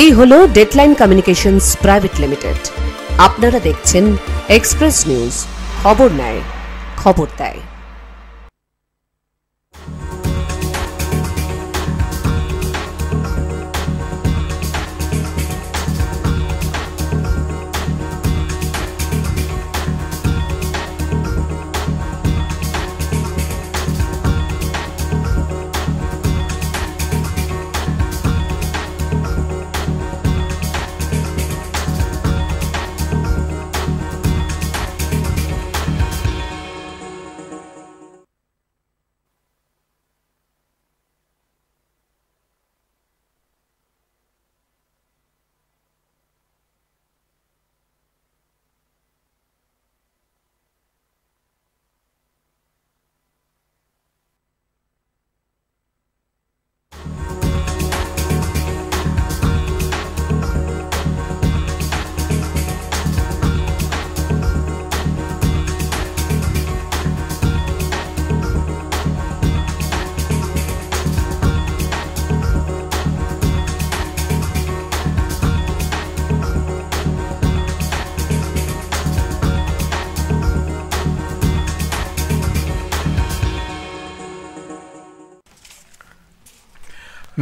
এই হলো deadline communications private limited. আপনারা দেখছেন এক্সপ্রেস নিউজ, খবর নেয়, খবর দেয়।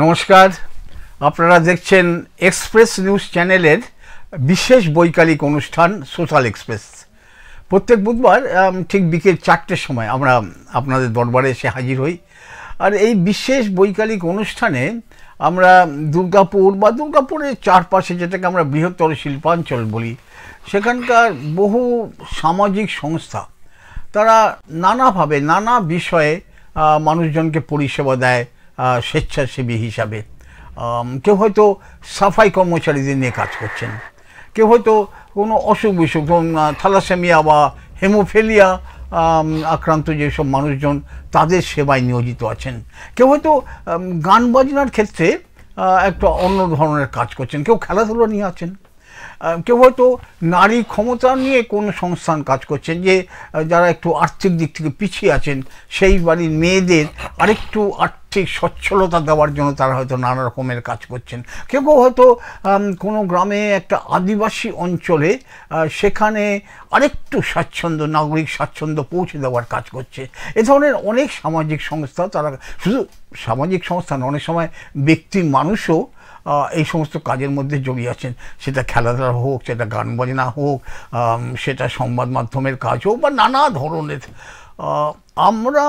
নমস্কার, আপনারা দেখছেন এক্সপ্রেস নিউজ চ্যানেলের বিশেষ বৈকালিক অনুষ্ঠান সোশ্যাল এক্সপ্রেস। প্রত্যেক বুধবার ঠিক বিকেল 4টের সময় আমরা আপনাদের দরবারে এসে হাজির হই। আর এই বিশেষ বৈকালিক অনুষ্ঠানে আমরা দুর্গাপুর বা দুর্গাপুরের চারপাশে, যেটাকে আমরা বৃহত্তর শিল্পাঞ্চল বলি, সেখানকার বহু সামাজিক সংস্থা তারা নানাভাবে নানা বিষয়ে মানুষজনকে পরিষেবা দেয় স্বেচ্ছাসেবী হিসাবে। কেউ হয়তো সাফাই কর্মচারীদের নিয়ে কাজ করছেন, কেউ হয়তো কোনো অসুখ বিসুখ, থ্যালাসেমিয়া বা হেমোফিলিয়া আক্রান্ত যেসব মানুষজন তাদের সেবায় নিয়োজিত আছেন, কেউ হয়তো গান বাজনার ক্ষেত্রে একটা অন্য ধরনের কাজ করছেন, কেউ খেলাধুলো নিয়ে আছেন, কেউ হয়তো নারী ক্ষমতা নিয়ে কোনো সংস্থান কাজ করছেন, যে যারা একটু আর্থিক দিক থেকে পিছিয়ে আছেন সেই বাড়ির মেয়েদের আরেকটু আর্থিক সচ্ছলতা দেওয়ার জন্য তারা হয়তো নানা রকমের কাজ করছেন, কেউ কেউ হয়তো কোনো গ্রামে একটা আদিবাসী অঞ্চলে সেখানে আরেকটু স্বাচ্ছন্দ্য, নাগরিক স্বাচ্ছন্দ্য পৌঁছে দেওয়ার কাজ করছে। এ ধরনের অনেক সামাজিক সংস্থা, তারা শুধু সামাজিক সংস্থা নয়, অনেক সময় ব্যক্তি মানুষও এই সমস্ত কাজের মধ্যে জড়িয়ে আছেন। সেটা খেলাধুলা হোক, সেটা গান বাজনা হোক, সেটা সংবাদ মাধ্যমের কাজ হোক বা নানা ধরনের। আমরা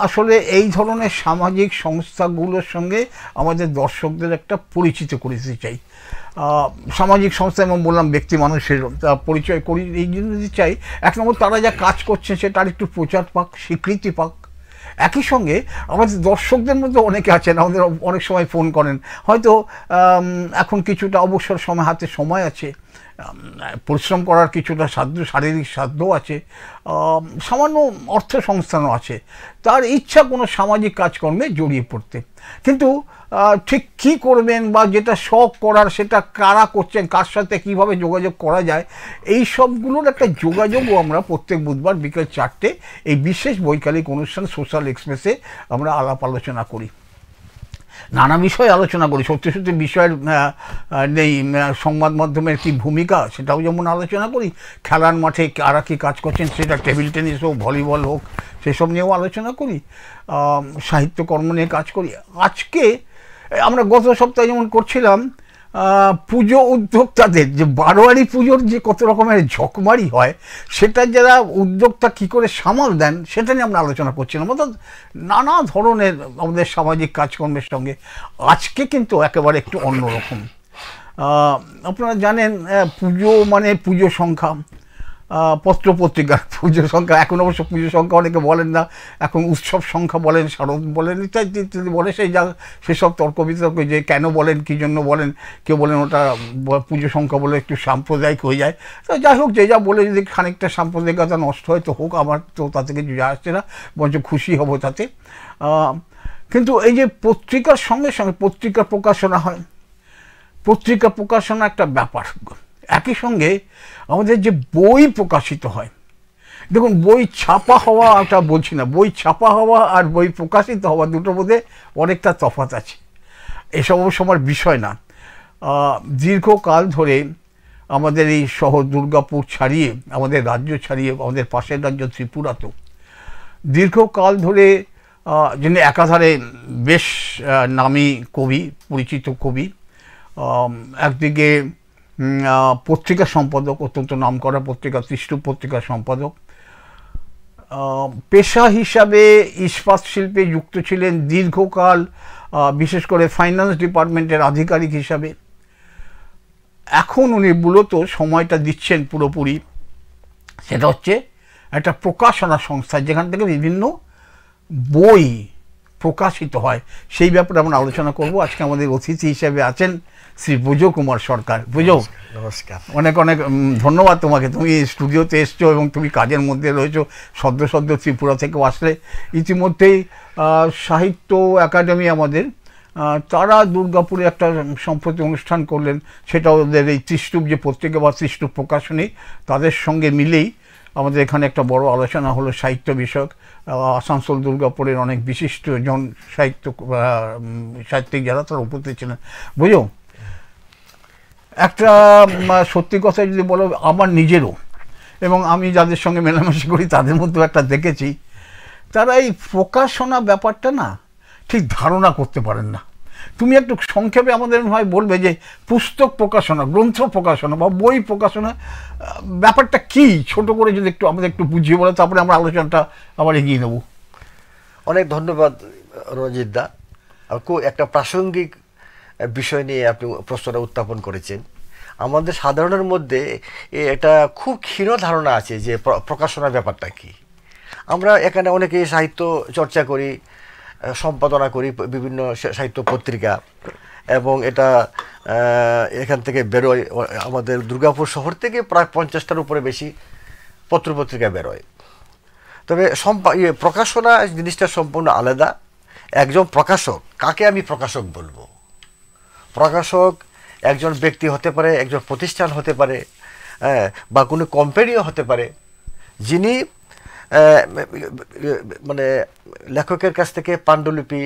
আসলে এই ধরনের সামাজিক সংস্থাগুলোর সঙ্গে আমাদের দর্শকদের একটা পরিচিত করে দিতে চাই। সামাজিক সংস্থা এবং বললাম ব্যক্তি মানুষের পরিচয় করি এই জন্য দিতে চাই, এক নম্বর তারা যা কাজ করছেন সেটা আর একটু প্রচার পাক, স্বীকৃতি পাক। একই সঙ্গে আমাদের দর্শকদের মধ্যে অনেকে আছেন, আমাদের অনেক সময় ফোন করেন, হয়তো এখন কিছুটা অবসর সময়, হাতে সময় আছে, পরিশ্রম করার কিছুটা সাধ্য, শারীরিক সাধ্য আছে, সামান্য অর্থ সংস্থানও আছে, তার ইচ্ছা কোনো সামাজিক কাজকর্মে জড়িয়ে পড়তে, কিন্তু ঠিক কী করবেন বা যেটা শখ করার সেটা কারা করছেন, কার সাথে কীভাবে যোগাযোগ করা যায়, এই সবগুলোর একটা যোগাযোগও আমরা প্রত্যেক বুধবার বিকেল 4টে এই বিশেষ বৈকালিক অনুষ্ঠান সোশ্যাল এক্সপ্রেসে আমরা আলাপ আলোচনা করি। নানা বিষয়ে আলোচনা করি, সত্যি সত্যি বিষয়ের নেই, সংবাদ মাধ্যমের কী ভূমিকা সেটাও যেমন আলোচনা করি, খেলার মাঠে কারা কী কাজ করছেন সেটা টেবিল টেনিস হোক, ভলিবল হোক, সেসব নিয়েও আলোচনা করি, সাহিত্যকর্ম নিয়ে কাজ করি। আজকে আমরা গত সপ্তাহে যেমন করছিলাম পুজো উদ্যোক্তাদের, যে বারোয়ারি পুজোর যে কত রকমের ঝকমারি হয়, সেটা যারা উদ্যোক্তা কী করে সামাল দেন সেটা নিয়ে আমরা আলোচনা করছিলাম, অর্থাৎ নানা ধরনের আমাদের সামাজিক কাজকর্মের সঙ্গে। আজকে কিন্তু একেবারে একটু অন্যরকম। আপনারা জানেন পুজো মানে পুজো সংখ্যা, পত্রপত্রিকার পুজো সংখ্যা, এখন অবশ্য পুজো সংখ্যা অনেকে বলেন না, এখন উৎসব সংখ্যা বলেন, শারদ বলেন, ইত্যাদি ইত্যাদি বলে, সেসব তর্ক বিতর্ক, যে কেন বলেন, কী জন্য বলেন, কেউ বলেন ওটা পুজো সংখ্যা বলে একটু সাম্প্রদায়িক হয়ে যায়। তো যাই হোক, যে যা বলে যদি খানিকটা সাম্প্রদায়িকতা নষ্ট হয় তো হোক, আমার তো তাতে কিছু যায় আসছে না, বরঞ্চ খুশি হব তাতে। কিন্তু এই যে পত্রিকার সঙ্গে সঙ্গে পত্রিকা প্রকাশনা হয়, পত্রিকা প্রকাশনা একটা ব্যাপার, একই সঙ্গে আমাদের যে বই প্রকাশিত হয়, দেখুন বই ছাপা হওয়া, এটা বলছি না, বই ছাপা হওয়া আর বই প্রকাশিত হওয়া দুটোর মধ্যে অনেকটা তফাৎ আছে। এসব অবশ্য আমার বিষয় না। দীর্ঘকাল ধরে আমাদের এই শহর দুর্গাপুর ছাড়িয়ে, আমাদের রাজ্য ছাড়িয়ে, আমাদের পাশের রাজ্য ত্রিপুরাতেও দীর্ঘকাল ধরে যিনি একাধারে বেশ নামী কবি, পরিচিত কবি, একদিকে পত্রিকা সম্পাদক, অত্যন্ত নামকরা পত্রিকা ত্রিষ্টুপ পত্রিকার সম্পাদক, পেশা হিসাবে ইস্পাত শিল্পে যুক্ত ছিলেন দীর্ঘকাল, বিশেষ করে ফাইন্যান্স ডিপার্টমেন্টের আধিকারিক হিসাবে। এখন উনি মূলত সময়টা দিচ্ছেন পুরোপুরি, সেটা হচ্ছে একটা প্রকাশনা সংস্থা যেখান থেকে বিভিন্ন বই প্রকাশিত হয়। সেই ব্যাপারে আমরা আলোচনা করব। আজকে আমাদের অতিথি হিসেবে আছেন শ্রী বুজো কুমার সরকার। বুজো, নমস্কার। অনেক অনেক ধন্যবাদ তোমাকে। তুমি স্টুডিওতে এসছো এবং তুমি কাজের মধ্যে রয়েছো, সদ্য ত্রিপুরা থেকেও আসলে। ইতিমধ্যেই সাহিত্য একাডেমি আমাদের তারা দুর্গাপুরে একটা সম্প্রতি অনুষ্ঠান করলেন, সেটা ওদের এই ত্রিষ্টুপ যে পত্রিকা বা ত্রিষ্টুপ প্রকাশনী, তাদের সঙ্গে মিলেই আমাদের এখানে একটা বড় আলোচনা হলো সাহিত্য বিষয়ক। আসানসোল দুর্গাপুরের অনেক বিশিষ্ট জন সাহিত্যিক যারা তারা উপস্থিত ছিলেন। বুঝো, একটা সত্যি কথা যদি বলো, আমার নিজেরও এবং আমি যাদের সঙ্গে মেলামেশা করি তাদের মধ্যেও একটা দেখেছি, তারা এই প্রকাশনা ব্যাপারটা না ঠিক ধারণা করতে পারেন না। তুমি একটু সংক্ষেপে আমাদের হয় বলবে যে পুস্তক প্রকাশনা, গ্রন্থ প্রকাশনা বা বই প্রকাশনা ব্যাপারটা কি, ছোট করে যদি একটু আমাদের একটু বুঝিয়ে বলে, তারপরে আমরা আলোচনাটা আবার এগিয়ে নেব। অনেক ধন্যবাদ রঞ্জিত দা। খুব একটা প্রাসঙ্গিক বিষয় নিয়ে আপনি প্রশ্নটা উত্থাপন করেছেন। আমাদের সাধারণের মধ্যে এটা খুব ক্ষীণ ধারণা আছে যে প্রকাশনা ব্যাপারটা কি। আমরা এখানে অনেকেই সাহিত্য চর্চা করি, সম্পাদনা করি বিভিন্ন সাহিত্য পত্রিকা, এবং এটা এখান থেকে বেরোয়। আমাদের দুর্গাপুর শহর থেকে প্রায় 50টার উপরে বেশি পত্রপত্রিকা বেরোয়। তবে প্রকাশনা জিনিসটা সম্পূর্ণ আলাদা। একজন প্রকাশক, কাকে আমি প্রকাশক বলবো? প্রকাশক একজন ব্যক্তি হতে পারে, একজন প্রতিষ্ঠান হতে পারে, বা কোনো কোম্পানিও হতে পারে, যিনি মানে লেখকের কাছ থেকে পাণ্ডুলিপি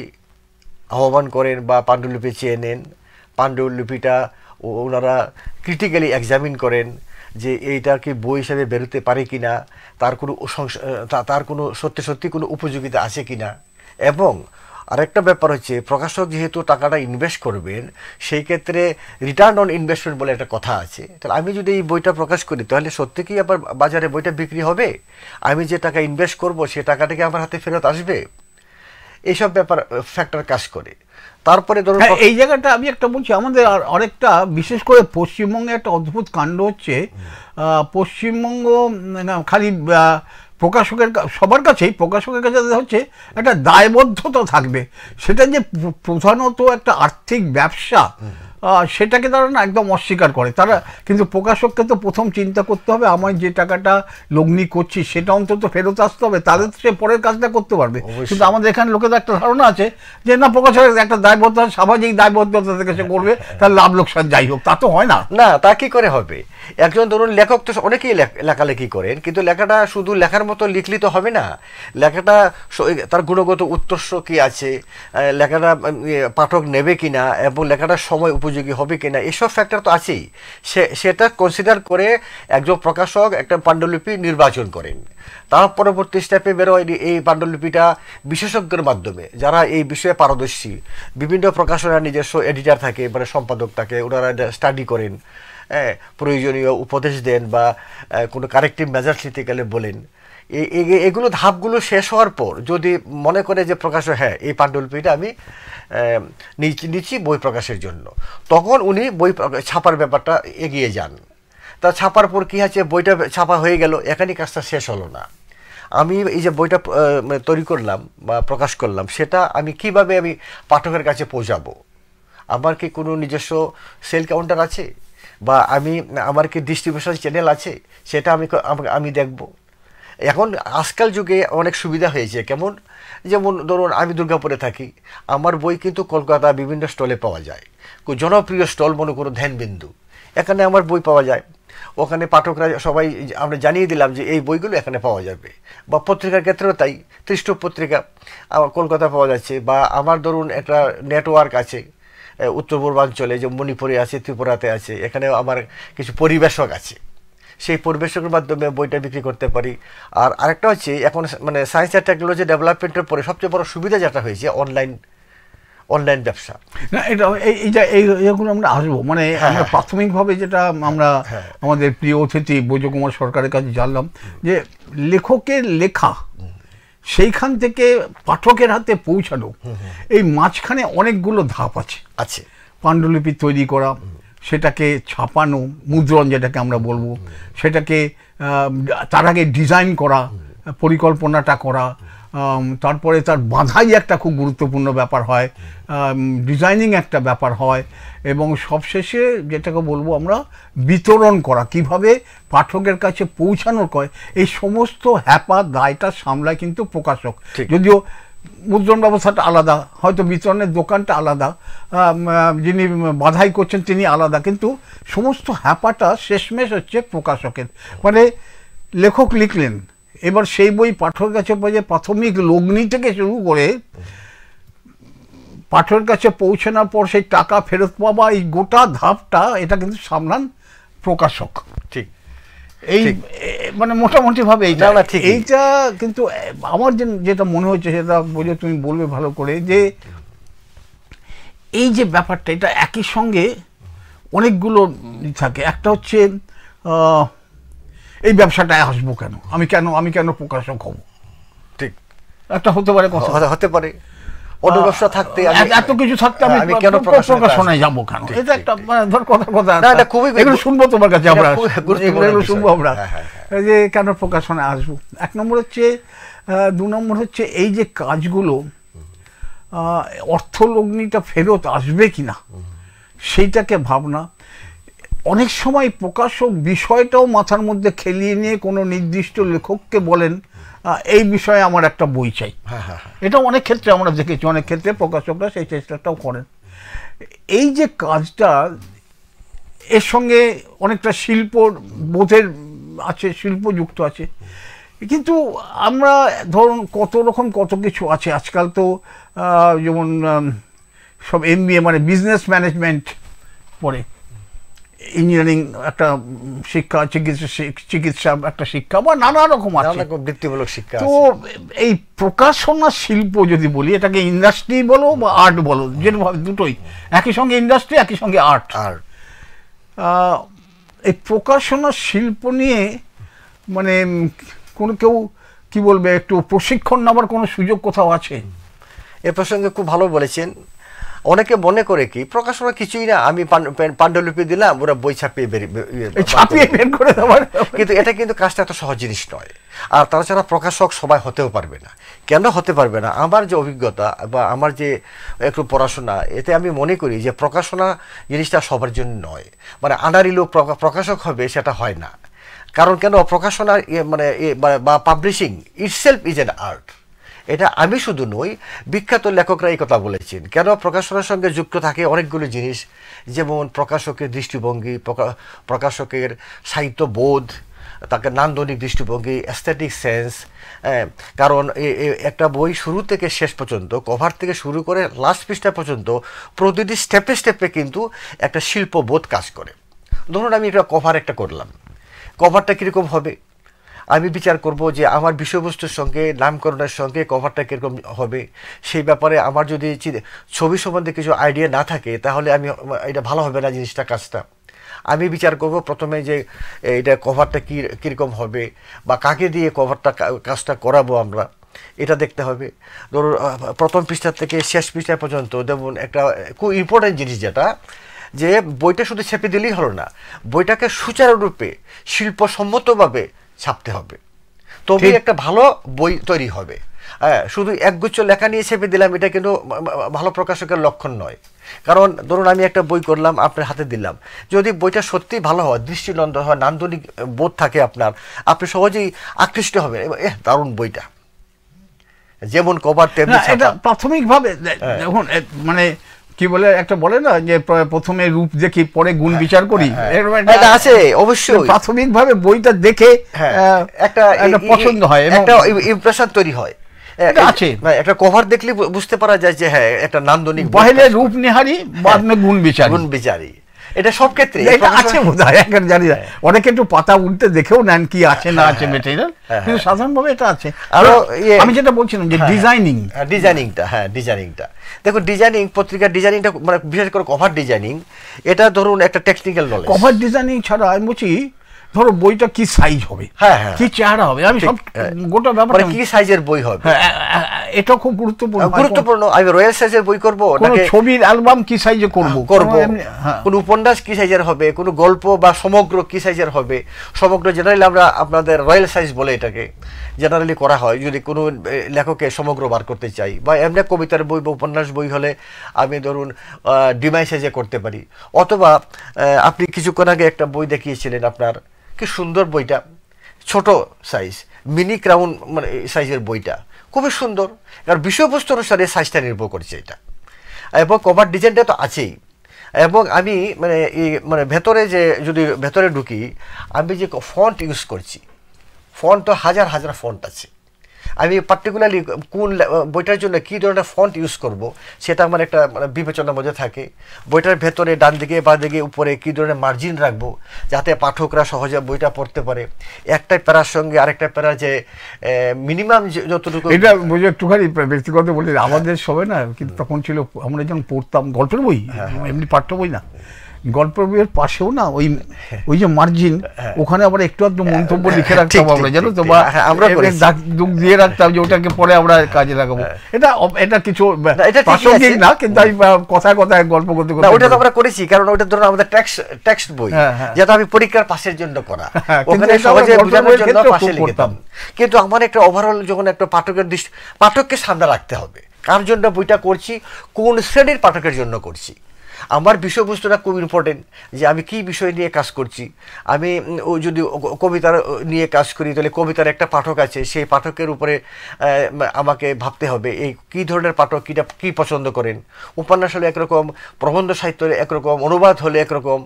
আহ্বান করেন বা পাণ্ডুলিপি চেয়ে নেন। পাণ্ডুলিপিটা ওনারা ক্রিটিক্যালি এক্সামিন করেন যে এইটা কি বই হিসাবে বেরোতে পারে কিনা, তার কোনো সত্যি কোনো উপযোগিতা আছে কিনা। এবং আরেকটা ব্যাপার হচ্ছে, প্রকাশক যেহেতু টাকাটা ইনভেস্ট করবেন, সেই ক্ষেত্রে রিটার্ন অন ইনভেস্টমেন্ট বলে একটা কথা আছে। তাহলে আমি যদি এই বইটা প্রকাশ করি, তাহলে সত্যি কি আবার বাজারে বইটা বিক্রি হবে? আমি যে টাকা ইনভেস্ট করব সে টাকাটা কি আমার হাতে ফেরত আসবে? এইসব ব্যাপার ফ্যাক্টর কাজ করে। তারপরে ধরুন এই জায়গাটা আমি একটা বলছি, আমাদের আরেকটা বিশেষ করে পশ্চিমবঙ্গে একটা অদ্ভুত কাণ্ড হচ্ছে। পশ্চিমবঙ্গ খালি প্রকাশকের সবার কাছেই, প্রকাশকের কাছে হচ্ছে একটা দায়বদ্ধতা থাকবে, সেটা যে প্রধানত একটা আর্থিক ব্যবসা সেটাকে তারা না একদম অস্বীকার করে। তারা কিন্তু প্রকাশককে তো প্রথম চিন্তা করতে হবে, আমার যে টাকাটা লগ্নি করছি সেটা অন্তত ফেরত আসতে হবে, তাহলে সে পরের কাজটা করতে পারবে। কিন্তু আমাদের এখানে লোকেদের একটা ধারণা আছে যে না, প্রকাশকের একটা দায়বদ্ধতা, সামাজিক দায়বদ্ধতা থেকে সে করবে, তার লাভ লোকসান যাই হোক, তা তো হয় না। না, তা কি করে হবে? একজন ধরুন লেখক তো অনেকেই লেখালেখি করেন, কিন্তু লেখাটা শুধু লেখার মতো লিখলি তো হবে না। লেখাটা তার গুণগত উৎকর্ষ কি আছে, লেখাটা পাঠক নেবে কিনা, এবং লেখাটার সময় উপযোগী হবে কিনা, এসব ফ্যাক্টর তো আছেই। সেটা কনসিডার করে একজন প্রকাশক একটা পাণ্ডুলিপি নির্বাচন করেন। তার পরবর্তী স্টেপে বেরোয় এই পাণ্ডুলিপিটা বিশেষজ্ঞের মাধ্যমে, যারা এই বিষয়ে পারদর্শী। বিভিন্ন প্রকাশনার নিজস্ব এডিটর থাকে, মানে সম্পাদক থাকে, ওনারা স্টাডি করেন, প্রয়োজনীয় উপদেশ দেন বা কোনো কারেক্টিভ মেজার্স নিতে গেলে বলেন। এগুলো ধাপগুলো শেষ হওয়ার পর যদি মনে করে যে প্রকাশক হ্যাঁ এই পাণ্ডুলিপিটা আমি নিচ্ছি বই প্রকাশের জন্য, তখন উনি বই ছাপার ব্যাপারটা এগিয়ে যান। তা ছাপার পর কী আছে, বইটা ছাপা হয়ে গেল, এখানেই কাজটা শেষ হলো না। আমি এই যে বইটা তৈরি করলাম বা প্রকাশ করলাম, সেটা আমি কিভাবে আমি পাঠকের কাছে পৌঁছাবো? আমার কি কোনো নিজস্ব সেল কাউন্টার আছে, বা আমার কি ডিস্ট্রিবিউশন চ্যানেল আছে? সেটা আমি দেখব। এখন আজকাল যুগে অনেক সুবিধা হয়েছে। কেমন? যেমন ধরুন আমি দুর্গাপুরে থাকি, আমার বই কিন্তু কলকাতা বিভিন্ন স্টলে পাওয়া যায়। জনপ্রিয় স্টল মনে করুন ধ্যানবিন্দু, এখানে আমার বই পাওয়া যায়। ওখানে পাঠকরা সবাই আমরা জানিয়ে দিলাম যে এই বইগুলো এখানে পাওয়া যাবে। বা পত্রিকার ক্ষেত্রেও তাই, ত্রিষ্টুপ পত্রিকা আমার কলকাতা পাওয়া যাচ্ছে, বা আমার ধরুন একটা নেটওয়ার্ক আছে উত্তর পূর্বাঞ্চলে, যে মণিপুরে আছে, ত্রিপুরাতে আছে, এখানে আমার কিছু পরিবেশক আছে, সেই পরিবেশকের মাধ্যমে বইটা বিক্রি করতে পারি। আর আরেকটা হচ্ছে এখন মানে সায়েন্স অ্যান্ড টেকনোলজি ডেভেলপমেন্টের পরে সবচেয়ে বড় সুবিধা যেটা হয়েছে অনলাইন ব্যবসা। না, এটা এইগুলো আমরা আসবো, মানে আমরা প্রাথমিকভাবে যেটা আমরা আমাদের প্রিয় অতিথি বৈজকুমার সরকারের কাছে জানলাম যে লেখকের লেখা সেইখান থেকে পাঠকের হাতে পৌঁছানো, এই মাঝখানে অনেকগুলো ধাপ আছে। পাণ্ডুলিপি তৈরি করা, সেটাকে ছাপানো, মুদ্রণ যেটাকে আমরা বলবো, সেটাকে তার আগে ডিজাইন করা, পরিকল্পনাটা করা, তারপরে তার বাঁধাই একটা খুব গুরুত্বপূর্ণ ব্যাপার হয়, ডিজাইনিং একটা ব্যাপার হয়, এবং সবশেষে যেটাকে বলবো আমরা বিতরণ করা, কিভাবে পাঠকের কাছে পৌঁছানোর কয়, এই সমস্ত হ্যাপা দায়টা সামলায় কিন্তু প্রকাশক। যদিও মুদ্রণ ব্যবস্থাটা আলাদা, হয়তো বিতরণের দোকানটা আলাদা, যিনি বাধাই করছেন তিনি আলাদা, কিন্তু সমস্ত হ্যাপাটা শেষমেশ হচ্ছে প্রকাশকের। মানে লেখক লিখলেন, এবার সেই বই পাঠকের কাছে পৌঁছে প্রাথমিক লগ্নি থেকে শুরু করে পাঠকের কাছে পৌঁছানোর পর সেই টাকা ফেরত পাওয়া, এই গোটা ধাপটা এটা কিন্তু সামলান প্রকাশক। ঠিক, এই মানে মোটামুটি ভাবে এইটা কিন্তু আমার যেটা মনে হচ্ছে, সেটা বলে তুমি বলবে ভালো করে, যে এই যে ব্যাপারটা, এটা একই সঙ্গে অনেকগুলো থাকে। একটা হচ্ছে এই ব্যবসাটায় আসবো কেন, আমি কেন প্রকাশক হব, ঠিক একটা হতে পারে, কথা হতে পারে, অন্য ব্যবসা থাকতে, এত কিছু থাকতে আমি কেন প্রকাশনায় যাবো কেন, এটা একটা ধর কথা এগুলো শুনবো তোমার কাছে, আমরা এগুলো শুনবো আমরা, যে কেন প্রকাশনায় আসবো। এক নম্বর হচ্ছে, 2 নম্বর হচ্ছে এই যে কাজগুলো অর্থলগ্নিটা ফেরত আসবে কিনা সেইটাকে ভাবনা। অনেক সময় প্রকাশক বিষয়টাও মাথার মধ্যে খেলিয়ে নিয়ে কোনো নির্দিষ্ট লেখককে বলেন এই বিষয়ে আমার একটা বই চাই। এটা অনেক ক্ষেত্রে আমরা দেখেছি, অনেক ক্ষেত্রে প্রকাশকরা সেই চেষ্টাটাও করেন। এই যে কাজটা, এর সঙ্গে অনেকটা শিল্প বোধের আছে, শিল্প যুক্ত আছে, কিন্তু আমরা ধরুন কত কিছু আছে আজকাল, তো যেমন সব MBA মানে বিজনেস ম্যানেজমেন্ট পড়ে, ইঞ্জিনিয়ারিং একটা শিক্ষা, চিকিৎসা একটা শিক্ষা, বা নানা রকম আছে বৃত্তিমূলক শিক্ষা। তো এই প্রকাশনা শিল্প যদি বলি, এটাকে ইন্ডাস্ট্রি বলো বা আর্ট বলো, যেভাবে দুটোই একই সঙ্গে, ইন্ডাস্ট্রি একই সঙ্গে আর্ট। এই প্রকাশনা শিল্প নিয়ে মানে কেউ কি বলবে, একটু প্রশিক্ষণ নেওয়ার কোনো সুযোগ কোথাও আছে? এ প্রসঙ্গে খুব ভালো বলেছেন। অনেকে মনে করে কি প্রকাশনা কিছুই না, আমি পাণ্ডুলিপি দিলাম, ওরা বই ছাপিয়ে বের করে দেওয়ার, কিন্তু এটা কিন্তু কাজটা এত সহজ জিনিস নয়। আর তাছাড়া প্রকাশক সবাই হতেও পারবে না। কেন হতে পারবে না? আমার যে অভিজ্ঞতা বা আমার যে একটু পড়াশোনা, এতে আমি মনে করি যে প্রকাশনা জিনিসটা সবার জন্য নয়। মানে আনারি লোক প্রকাশক হবে সেটা হয় না। কারণ কেন, প্রকাশনা মানে বা publishing itself is an art. এটা আমি শুধু নই, বিখ্যাত লেখকরা এই কথা বলেছেন। কেন, প্রকাশনার সঙ্গে যুক্ত থাকে অনেকগুলো জিনিস, যেমন প্রকাশকের দৃষ্টিভঙ্গি, প্রকাশকের সাহিত্যবোধ, তাকে নান্দনিক দৃষ্টিভঙ্গি, অ্যাস্থেটিক সেন্স। কারণ একটা বই শুরু থেকে শেষ পর্যন্ত, কভার থেকে শুরু করে লাস্ট পৃষ্ঠা পর্যন্ত প্রতিটি স্টেপে স্টেপে কিন্তু একটা শিল্পবোধ কাজ করে। ধরুন আমি একটা কভার করলাম, কভারটা কীরকম হবে আমি বিচার করব যে আমার বিষয়বস্তুর সঙ্গে, নামকরণের সঙ্গে কভারটা কীরকম হবে, সেই ব্যাপারে আমার যদি ছবি সম্বন্ধে কিছু আইডিয়া না থাকে, তাহলে এটা ভালো হবে না জিনিসটা, কাজটা। আমি বিচার করব প্রথমে যে এটা কভারটা কীরকম হবে, বা কাকে দিয়ে কাজটা করাবো আমরা, এটা দেখতে হবে। ধরুন প্রথম পৃষ্ঠা থেকে শেষ পৃষ্ঠা পর্যন্ত, যেমন একটা খুব ইম্পর্টেন্ট জিনিস যেটা, যে বইটা শুধু ছেপে দিলেই হলো না, বইটাকে সুচারুরূপে শিল্পসম্মতভাবে ছাপতে হবে, তবে একটা ভালো বই তৈরি হবে। শুধু একগুচ্ছ লেখা নিয়ে ছেপে দিলাম, এটা কিন্তু ভালো প্রকাশকের লক্ষণ নয়। কারণ ধরুন আমি একটা বই করলাম, আপনার হাতে দিলাম, যদি বইটা সত্যি ভালো হয়, দৃষ্টিনন্দন হয়, নান্দনিক বোধ থাকে আপনার, আপনি সহজেই আকৃষ্ট হবেন, দারুণ বইটা, যেমন কভার তেমনি। এটা প্রাথমিকভাবে দেখুন, মানে কি বলে একটা বলে না যে প্রথমে রূপ দেখি পরে গুণ বিচার করি, এটা আছে অবশ্যই। প্রাথমিকভাবে বইটা দেখে একটা পছন্দ হয়, একটা ইমপ্রেশন তৈরি হয়, এটা আছে, একটা কভার দেখলে বুঝতে পারা যায় যে হ্যাঁ একটা নান্দনিক, পহেলে রূপ নিহারি বাদ মে গুণ বিচারি, গুণ বিচারি, এটা সব ক্ষেত্রে এটা আছে বোধহয়, এখন জানি না, অনেকে একটু পাতা উল্টে দেখেও নেন কি আছে না আছে মেটেরিয়াল, কিন্তু সাধারণভাবে এটা আছে। আরো আমি যেটা বলছিলাম যে ডিজাইনিংটা, হ্যাঁ ডিজাইনিংটা দেখো, ডিজাইনিং পত্রিকার ডিজাইনিংটা মানে বিশেষ করে কভার ডিজাইনিং, এটা ধরুন একটা টেকনিক্যাল নলেজ। কভার ডিজাইনিং ছাড়া আমি বলছি ধরো বইটা কি সাইজ হবে, কি চেহারা হবে, আমি সব গোটা ব্যাপার কি সাইজের বই হবে, এটা খুব গুরুত্বপূর্ণ। আমি রয়্যাল সাইজের বই করব নাকি ছবির অ্যালবাম কি সাইজে করব, কোন উপন্যাস কি সাইজের হবে, কোন গল্প বা সমগ্র কি সাইজের হবে। সমগ্র জেনারেলি আমরা আপনাদের রয়্যাল সাইজ বলে এটাকে জেনারেলি করা হয় যদি কোনো লেখকে সমগ্র বার করতে চাই, বা এমনি কবিতার বই বা উপন্যাস বই হলে আমি ধরুন ডিমাই সাইজে করতে পারি। অথবা আপনি কিছুক্ষণ আগে একটা বই দেখিয়েছিলেন আপনার, কি সুন্দর বইটা, ছোট সাইজ মিনি ক্রাউন মানে সাইজের বইটা খুবই সুন্দর, কারণ বিষয়বস্তু অনুসারে সাইজটা নির্ভর করছে এটা, এবং কভার ডিজাইনটা তো আছেই। এবং আমি মানে ভেতরে যে যদি ভেতরে ঢুকি, আমি যে ফন্ট ইউজ করছি, ফন্ট তো হাজার হাজার ফন্ট আছে, আমি পার্টিকুলারলি কোন বইটার জন্য কী ধরনের ফন্ট ইউজ করব সেটা আমার একটা মানে বিবেচনার মধ্যে থাকে। বইটার ভেতরে ডান দিকে বা দিকে উপরে কী ধরনের মার্জিন রাখবো যাতে পাঠকরা সহজে বইটা পড়তে পারে। একটা প্যারার সঙ্গে আরেকটা প্যারা যে মিনিমাম যতটুকু, এটা বুঝে একটুখানি ব্যক্তিগত বলি, আমাদের সবাই না কিন্তু তখন ছিল, আমরা যখন পড়তাম গল্পের বই, এমনি পাঠ্য বই না, গল্পের বইয়ের পাশেও না ওই যে মার্জিন, ওখানে আবার একটু আধটু মন্তব্য লিখে রাখতাম আমরা, জানো তো, বা আমরা দুঃখ দিয়ে রাখতাম যে ওটাকে পরে আমরা কাজে লাগাবো। এটা কিছু প্রাসঙ্গিক না, কিন্তু আমি কথায় কথায় গল্প করতে করতে ওটা তো আমরা করেছি, কারণ ওটা ধরুন আমাদের টেক্সট বই, যেটা আমি পরীক্ষার পাশের জন্য করা, ওখানে সহজে বোঝানোর জন্য পাশে লিখতাম। কিন্তু আমার একটা ওভারঅল যখন একটা পাঠককে সামনে রাখতে হবে, কার জন্য বইটা করছি, কোন শ্রেণীর পাঠকের জন্য করছি। আমার বিষয়বস্তুটা খুব ইম্পর্টেন্ট, যে আমি কি বিষয় নিয়ে কাজ করছি। আমি যদি কবিতার নিয়ে কাজ করি তাহলে কবিতার একটা পাঠক আছে, সেই পাঠকের উপরে আমাকে ভাবতে হবে এই কী ধরনের পাঠক কী পছন্দ করেন। উপন্যাস হলে একরকম, প্রবন্ধ সাহিত্য হলে একরকম, অনুবাদ হলে একরকম,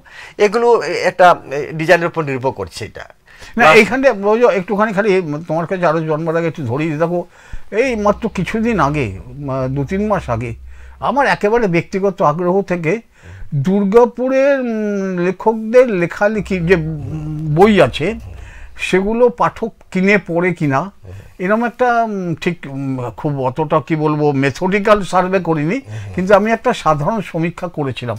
এগুলো একটা ডিজাইনের উপর নির্ভর করছে। এটা না এইখানে একটুখানি খালি তোমার কাছে আরও জন্মার আগে একটু ধরিয়ে দেখো, এই মাত্র কিছুদিন আগে 2-3 মাস আগে আমার একেবারে ব্যক্তিগত আগ্রহ থেকে দুর্গাপুরের লেখকদের লেখালেখি যে বই আছে সেগুলো পাঠক কিনে পড়ে কিনা এরকম একটা ঠিক খুব অতটা কি বলবো মেথডিক্যাল সার্ভে করিনি, কিন্তু আমি একটা সাধারণ সমীক্ষা করেছিলাম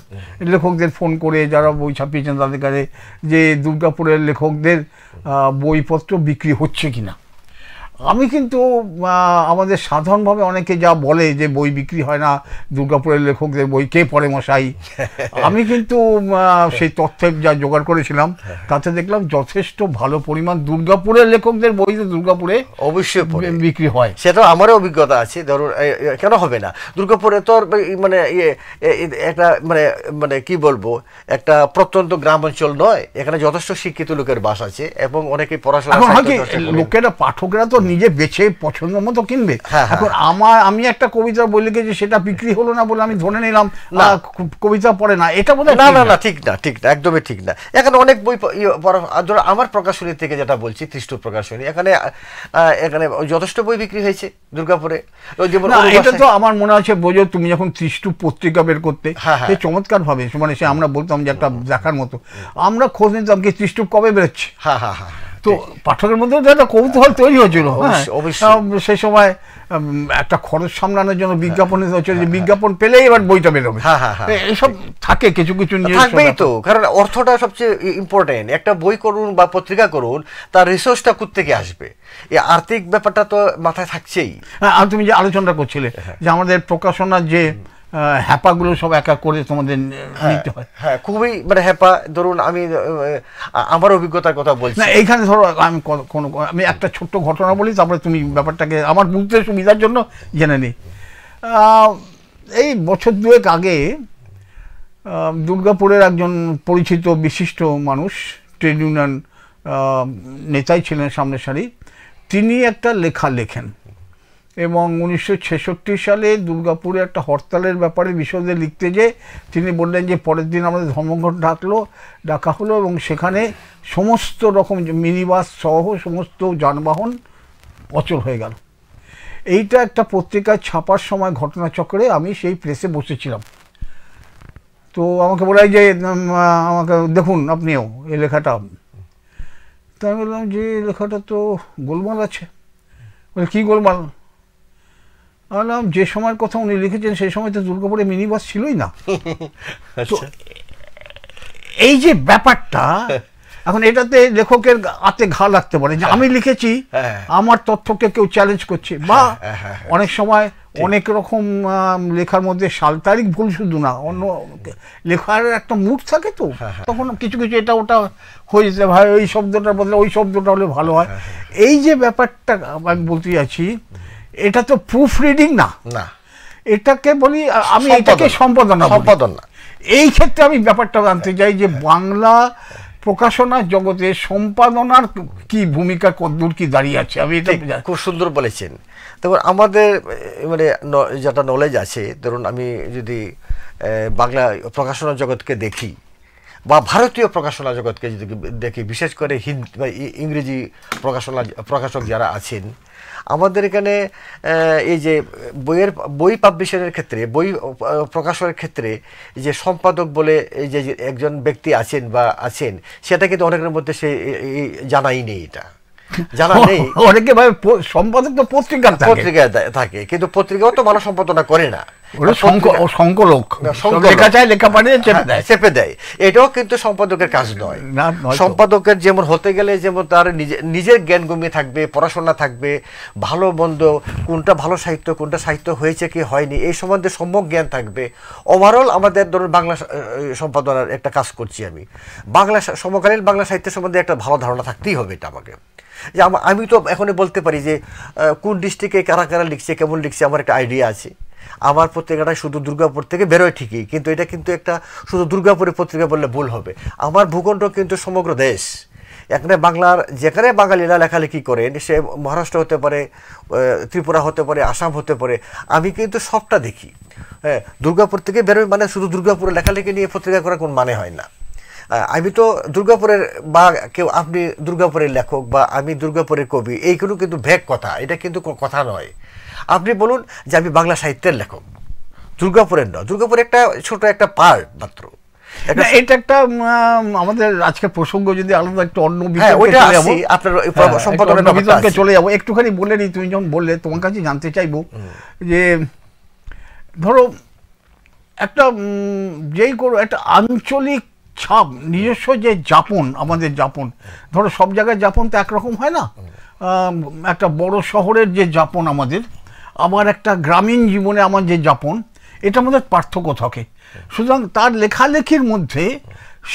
লেখকদের ফোন করে, যারা বই ছাপিয়েছেন তাদের কাছে, যে দুর্গাপুরের লেখকদের বইপত্র বিক্রি হচ্ছে কিনা। আমি কিন্তু আমাদের সাধারণভাবে অনেকে যা বলে যে বই বিক্রি হয় না, দুর্গাপুরের লেখকদের বই কে পড়ে মশাই, আমি কিন্তু সেই তথ্যে যা জোগাড় করেছিলাম তাতে দেখলাম যথেষ্ট ভালো পরিমাণ দুর্গাপুরের লেখকদের বই দুর্গাপুরে অবশ্যই বিক্রি হয়। সেটা আমারও অভিজ্ঞতা আছে। ধরুন কেন হবে না, দুর্গাপুরে তো মানে একটা মানে কি বলবো, একটা প্রত্যন্ত গ্রাম অঞ্চল নয়, এখানে যথেষ্ট শিক্ষিত লোকের বাস আছে এবং অনেকে পড়াশোনা, লোকেরা পাঠকরা তো নিজে বেছে পছন্দ মতো কিনবে। এখন আমি একটা কবিতা বই লিখেছি, সেটা বিক্রি হলো না বলে আমি ধরে নিলাম কবিতা পড়ে না, এটা বোধহয় না, ঠিক না, একদমই ঠিক না। এখানে অনেক বই, আমার প্রকাশনী থেকে যেটা বলছি, ত্রিষ্টু প্রকাশনী, এখানে যথেষ্ট বই বিক্রি হয়েছে দুর্গাপুরে। এটা তো আমার মনে আছে বোঝো, তুমি যখন ত্রিষ্টু পত্রিকা বের করতে চমৎকার ভাবে, মানে সে আমরা বলতাম যে একটা দেখার মতো, আমরা খোঁজ নিতাম কি ত্রিষ্টু কবে বেরোচ্ছে। তো পাঠকের মধ্যে একটা কৌতূহল তৈরি হয়েছিল। সেই সময় একটা খরচ সামলানোর জন্য বিজ্ঞাপন হচ্ছে, যে বিজ্ঞাপন পেলেই এবার বইটা বেরোবে, এইসব থাকে কিছু কিছু থাকবেই তো, কারণ অর্থটা সবচেয়ে ইম্পর্টেন্ট। একটা বই করুন বা পত্রিকা করুন, তার রিসোর্সটা কোত্থেকে আসবে, এই আর্থিক ব্যাপারটা তো মাথায় থাকছেই। আর তুমি যে আলোচনা করছিলে যে আমাদের প্রকাশনার যে হ্যাপাগুলো সব একা করে তোমাদের নিতে হয়, হ্যাঁ খুবই মানে হ্যাপা। ধরুন আমি আমার অভিজ্ঞতার কথা বলছি, না এইখানে ধরো আমি একটা ছোট্ট ঘটনা বলি, তারপরে তুমি ব্যাপারটাকে আমার বুঝতে সুবিধার জন্য জেনে নিই। এই বছর 2 আগে দুর্গাপুরের একজন পরিচিত বিশিষ্ট মানুষ, ট্রেড ইউনিয়ন নেতাই ছিলেন সামনের সারি, তিনি একটা লেখা লেখেন এবং 1966 সালে দুর্গাপুরে একটা হরতালের ব্যাপারে বিশদে লিখতে যে তিনি বললেন যে পরের দিন আমাদের ধর্মঘট ডাকা হলো এবং সেখানে সমস্ত রকম মিনিবাস সহ সমস্ত যানবাহন অচল হয়ে গেল। এইটা একটা পত্রিকায় ছাপার সময় ঘটনাচক্রে আমি সেই প্রেসে বসেছিলাম। তো আমাকে বলে যে আমাকে দেখুন আপনিও এই লেখাটা। তো আমি বললাম যে লেখাটা তো গোলমাল আছে। বলে কী গোলমাল? বললাম যে সময়ের কথা উনি লিখেছেন সেই সময় তো দুর্গাপুরে মিনি বাস ছিলই না। তো এই যে ব্যাপারটা, এখন এটাতে লেখকের হাতে ঘা লাগতে পারে যে আমি লিখেছি, আমার তথ্যকে কেউ চ্যালেঞ্জ করছে, বা অনেক সময় অনেক রকম লেখার মধ্যে সাল তারিখ ভুল শুধু না, অন্য লেখার একটা মুড থাকে, তো তখন কিছু কিছু এটা ওটা হয়ে যেতে ভাই ওই শব্দটার বদলে ওই শব্দটা হলে ভালো হয়। এই যে ব্যাপারটা আমি বলতে যাচ্ছি, এটা তো প্রুফ রিডিং না, এটাকে বলি আমি এটাকে সম্পাদনা। এই ক্ষেত্রে আমি ব্যাপারটা জানতে চাই যে বাংলা প্রকাশনা জগতে সম্পাদনার কি ভূমিকা, কতদূর কি দাঁড়িয়ে আছে। আমি এটা খুব সুন্দর বলেছেন। তখন আমাদের মানে যেটা নলেজ আছে, ধরুন আমি যদি বাংলা প্রকাশনা জগৎকে দেখি বা ভারতীয় প্রকাশনা জগৎকে যদি দেখি, বিশেষ করে হিন্দি বা ইংরেজি প্রকাশক যারা আছেন, আমাদের এখানে এই যে বই পাবলিশনের ক্ষেত্রে, বই প্রকাশনের ক্ষেত্রে যে সম্পাদক বলে এই যে একজন ব্যক্তি আছেন বা আছেন, সেটা কিন্তু অনেকের মধ্যে সে জানাই নেই, এটা জানা নেই। অনেকে ভাবে সম্পাদক তো পত্রিকায় থাকে, কিন্তু পত্রিকাও তো ভালো সম্পাদনা করে না, চেপে দেয়। এটাও কিন্তু সম্পাদকের কাজ নয়। সম্পাদকের যেমন হতে গেলে যেমন তার নিজের জ্ঞান গম্যে থাকবে, পড়াশোনা থাকবে, ভালো মন্দ কোনটা ভালো সাহিত্য, কোনটা সাহিত্য হয়েছে কি হয়নি এই সম্বন্ধে সম্যক জ্ঞান থাকবে। ওভারঅল আমাদের ধরুন বাংলা সম্পাদনার একটা কাজ করছি আমি, বাংলা সমকালীন বাংলা সাহিত্য সম্বন্ধে একটা ভালো ধারণা থাকতেই হবে। এটা আমাকে যে আমি তো এখনই বলতে পারি যে কোন ডিস্ট্রিক্টে কারা কারা লিখছে, কেমন লিখছে, আমার একটা আইডিয়া আছে। আমার পত্রিকাটা শুধু দুর্গাপুর থেকে বেরোয় ঠিকই, কিন্তু এটা কিন্তু একটা শুধু দুর্গাপুরের পত্রিকা বললে ভুল হবে। আমার ভূখণ্ড কিন্তু সমগ্র দেশ। এখানে বাংলার যেখানে বাঙালিরা লেখালেখি করেন, সে মহারাষ্ট্র হতে পারে, ত্রিপুরা হতে পারে, আসাম হতে পারে, আমি কিন্তু সবটা দেখি। হ্যাঁ, দুর্গাপুর থেকে বেরোয় মানে শুধু দুর্গাপুরের লেখালেখি নিয়ে পত্রিকা করার কোনো মানে হয় না। আমি তো দুর্গাপুরের, বা কেউ আপনি দুর্গাপুরের লেখক বা আমি দুর্গাপুরের কবি, এইগুলো কিন্তু ভেগ কথা, এটা কিন্তু কথা নয়। আপনি বলুন যে আমি বাংলা সাহিত্যের লেখক, দুর্গাপুরের নয়, দুর্গাপুর একটা ছোট একটা পার্ট মাত্র। এটা একটা আমাদের আজকে প্রসঙ্গ যদি আলাদা একটা অন্য বিতর্কে চলে যাবো, একটুখানি বলে নিই। তুমি যখন বললে, তোমার কাছে জানতে চাইবো যে ধরো একটা যেই করো একটা আঞ্চলিক ছাপ, নিজস্ব যে যাপন, আমাদের যাপন, ধরো সব জায়গায় যাপন তো একরকম হয় না। একটা বড় শহরের যে যাপন আমাদের, আবার একটা গ্রামীণ জীবনে আমার যে যাপন, এটার মধ্যে পার্থক্য থাকে। সুতরাং তার লেখালেখির মধ্যে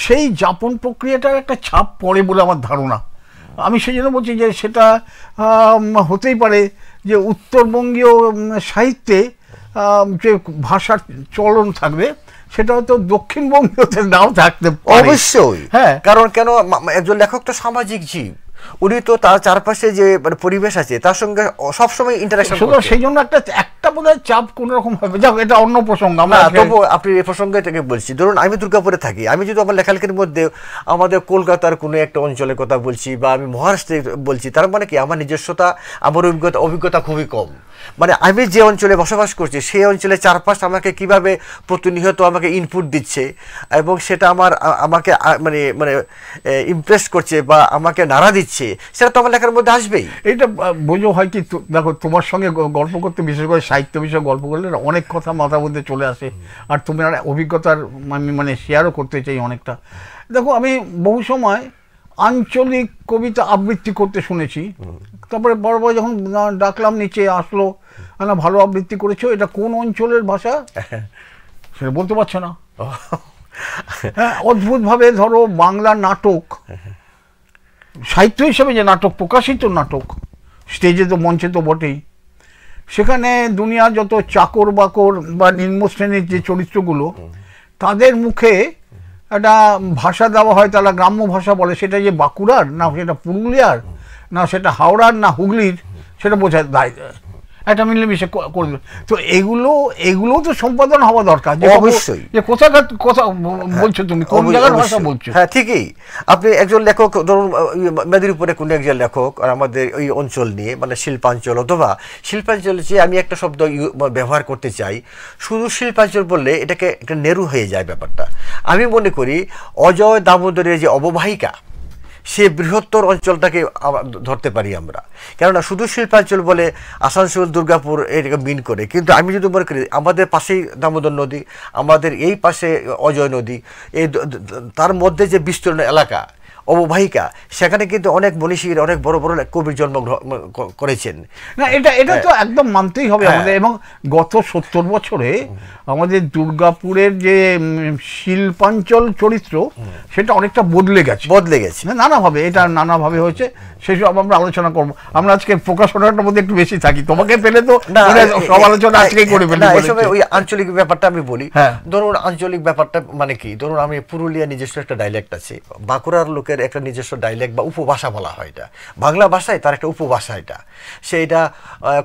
সেই যাপন প্রক্রিয়াটার একটা ছাপ পড়ে বলে আমার ধারণা। আমি সেই জন্য বলছি যে সেটা হতেই পারে যে উত্তরবঙ্গীয় সাহিত্যে যে ভাষার চলন থাকবে, সেটা হয়তো দক্ষিণবঙ্গীয়তে নাও থাকতে পারে। অবশ্যই, হ্যাঁ, কারণ কেন একজন লেখক তো সামাজিক জীব, উনি তো তার চারপাশে যে মানে পরিবেশ আছে তার সঙ্গে সবসময় ইন্টারাকশন করতে, সেই জন্য একটা বোধহয় চাপ কোন রকম হবে। যাক, এটা অন্য প্রসঙ্গ। আমরা তবু আপনি এই প্রসঙ্গে থেকে বলছি, ধরুন আমি দুর্গাপুরে থাকি, আমি যদি আমার লেখালেখির মধ্যে আমাদের কলকাতার কোনো একটা অঞ্চলের কথা বলছি বা আমি মহারাষ্ট্রে বলছি, তার মানে কি আমার নিজস্বতা, আমার অভিজ্ঞতা খুবই কম। মানে আমি যে অঞ্চলে বসবাস করছি সেই অঞ্চলে চারপাশ আমাকে কিভাবে প্রতিনিয়ত আমাকে ইনপুট দিচ্ছে এবং সেটা আমাকে মানে মানে ইমপ্রেস করছে বা আমাকে নাড়া দিচ্ছে, সেটা তো আমার লেখার মধ্যে আসবেই। এটা বোঝো হয় কি, দেখো তোমার সঙ্গে গল্প করতে, বিশেষ করে সাহিত্য বিষয়ে গল্প করলে অনেক কথা মাথার মধ্যে চলে আসে, আর তোমার অভিজ্ঞতার আমি মানে শেয়ারও করতে চাই অনেকটা। দেখো, আমি বহু সময় আঞ্চলিক কবিতা আবৃত্তি করতে শুনেছি, তারপরে বড় বড় যখন ডাকলাম নিচে আসলো, না ভালো আবৃত্তি করেছো, এটা কোন অঞ্চলের ভাষা সেটা বলতে পারছে না। হ্যাঁ, অদ্ভুতভাবে ধরো বাংলা নাটক, সাহিত্য হিসেবে যে নাটক, প্রকাশিত নাটক, স্টেজে তো মঞ্চে তো বটেই, সেখানে দুনিয়া যত চাকর বাকর বা নিম্ন শ্রেণীর যে চরিত্রগুলো, তাদের মুখে একটা ভাষা দেওয়া হয়, তারা গ্রাম্য ভাষা বলে, সেটা যে বাঁকুড়ার না সেটা পুরুলিয়ার না সেটা হাওড়ার না হুগলির, সেটা বোঝা যায়। একটা মিলেমিশে করে দিল। তো এগুলো তো সম্পাদন হওয়া দরকার। অবশ্যই। যে কোথাকার কথা বলছো তুমি, কোন জায়গার ভাষা বলছো? হ্যাঁ ঠিকই। আপনি একজন লেখক ধরুন মেদিনীপুরে কোনো একজন লেখক আর আমাদের ওই অঞ্চল নিয়ে মানে শিল্পাঞ্চল অথবা শিল্পাঞ্চল যে আমি একটা শব্দ ব্যবহার করতে চাই, শুধু শিল্পাঞ্চল বললে এটাকে একটা নেরু হয়ে যায় ব্যাপারটা। আমি মনে করি অজয় দামোদরের যে অববাহিকা সে বৃহত্তর অঞ্চলটাকে ধরতে পারি আমরা, কেননা শুধু শিল্পাঞ্চল বলে আসানসোল দুর্গাপুর এটাকে মিন করে, কিন্তু আমি যদি মনে করি আমাদের পাশেই দামোদর নদী, আমাদের এই পাশে অজয় নদী, এই তার মধ্যে যে বিস্তীর্ণ এলাকা অববাহিকা, সেখানে কিন্তু অনেক মনীষীর অনেক বড় বড় কবির জন্ম করেছেন। না এটা তো একদম মানতেই হবে আমাদের। এবং গত 70 বছরে আমাদের দুর্গাপুরের যে শিল্পাঞ্চল চরিত্র সেটা অনেকটা বদলে গেছে নানাভাবে। এটা নানাভাবে হয়েছে, সেসব আমরা আলোচনা করবো। আমরা আজকে প্রকাশনাটার মধ্যে একটু বেশি থাকি, তোমাকে পেলে তো সব আলোচনা আজকেই করে ফেলি। ওই আঞ্চলিক ব্যাপারটা আমি বলি। ধরুন আঞ্চলিক ব্যাপারটা মানে কি, ধরুন আমি পুরুলিয়া নিজস্ব একটা ডাইলেক্ট আছে, বাঁকুড়ার লোকের একটা নিজস্ব ডাইলেক্ট বা উপভাষা বলা হয়, এটা বাংলা ভাষায় তার একটা উপভাষা, এটা সেইটা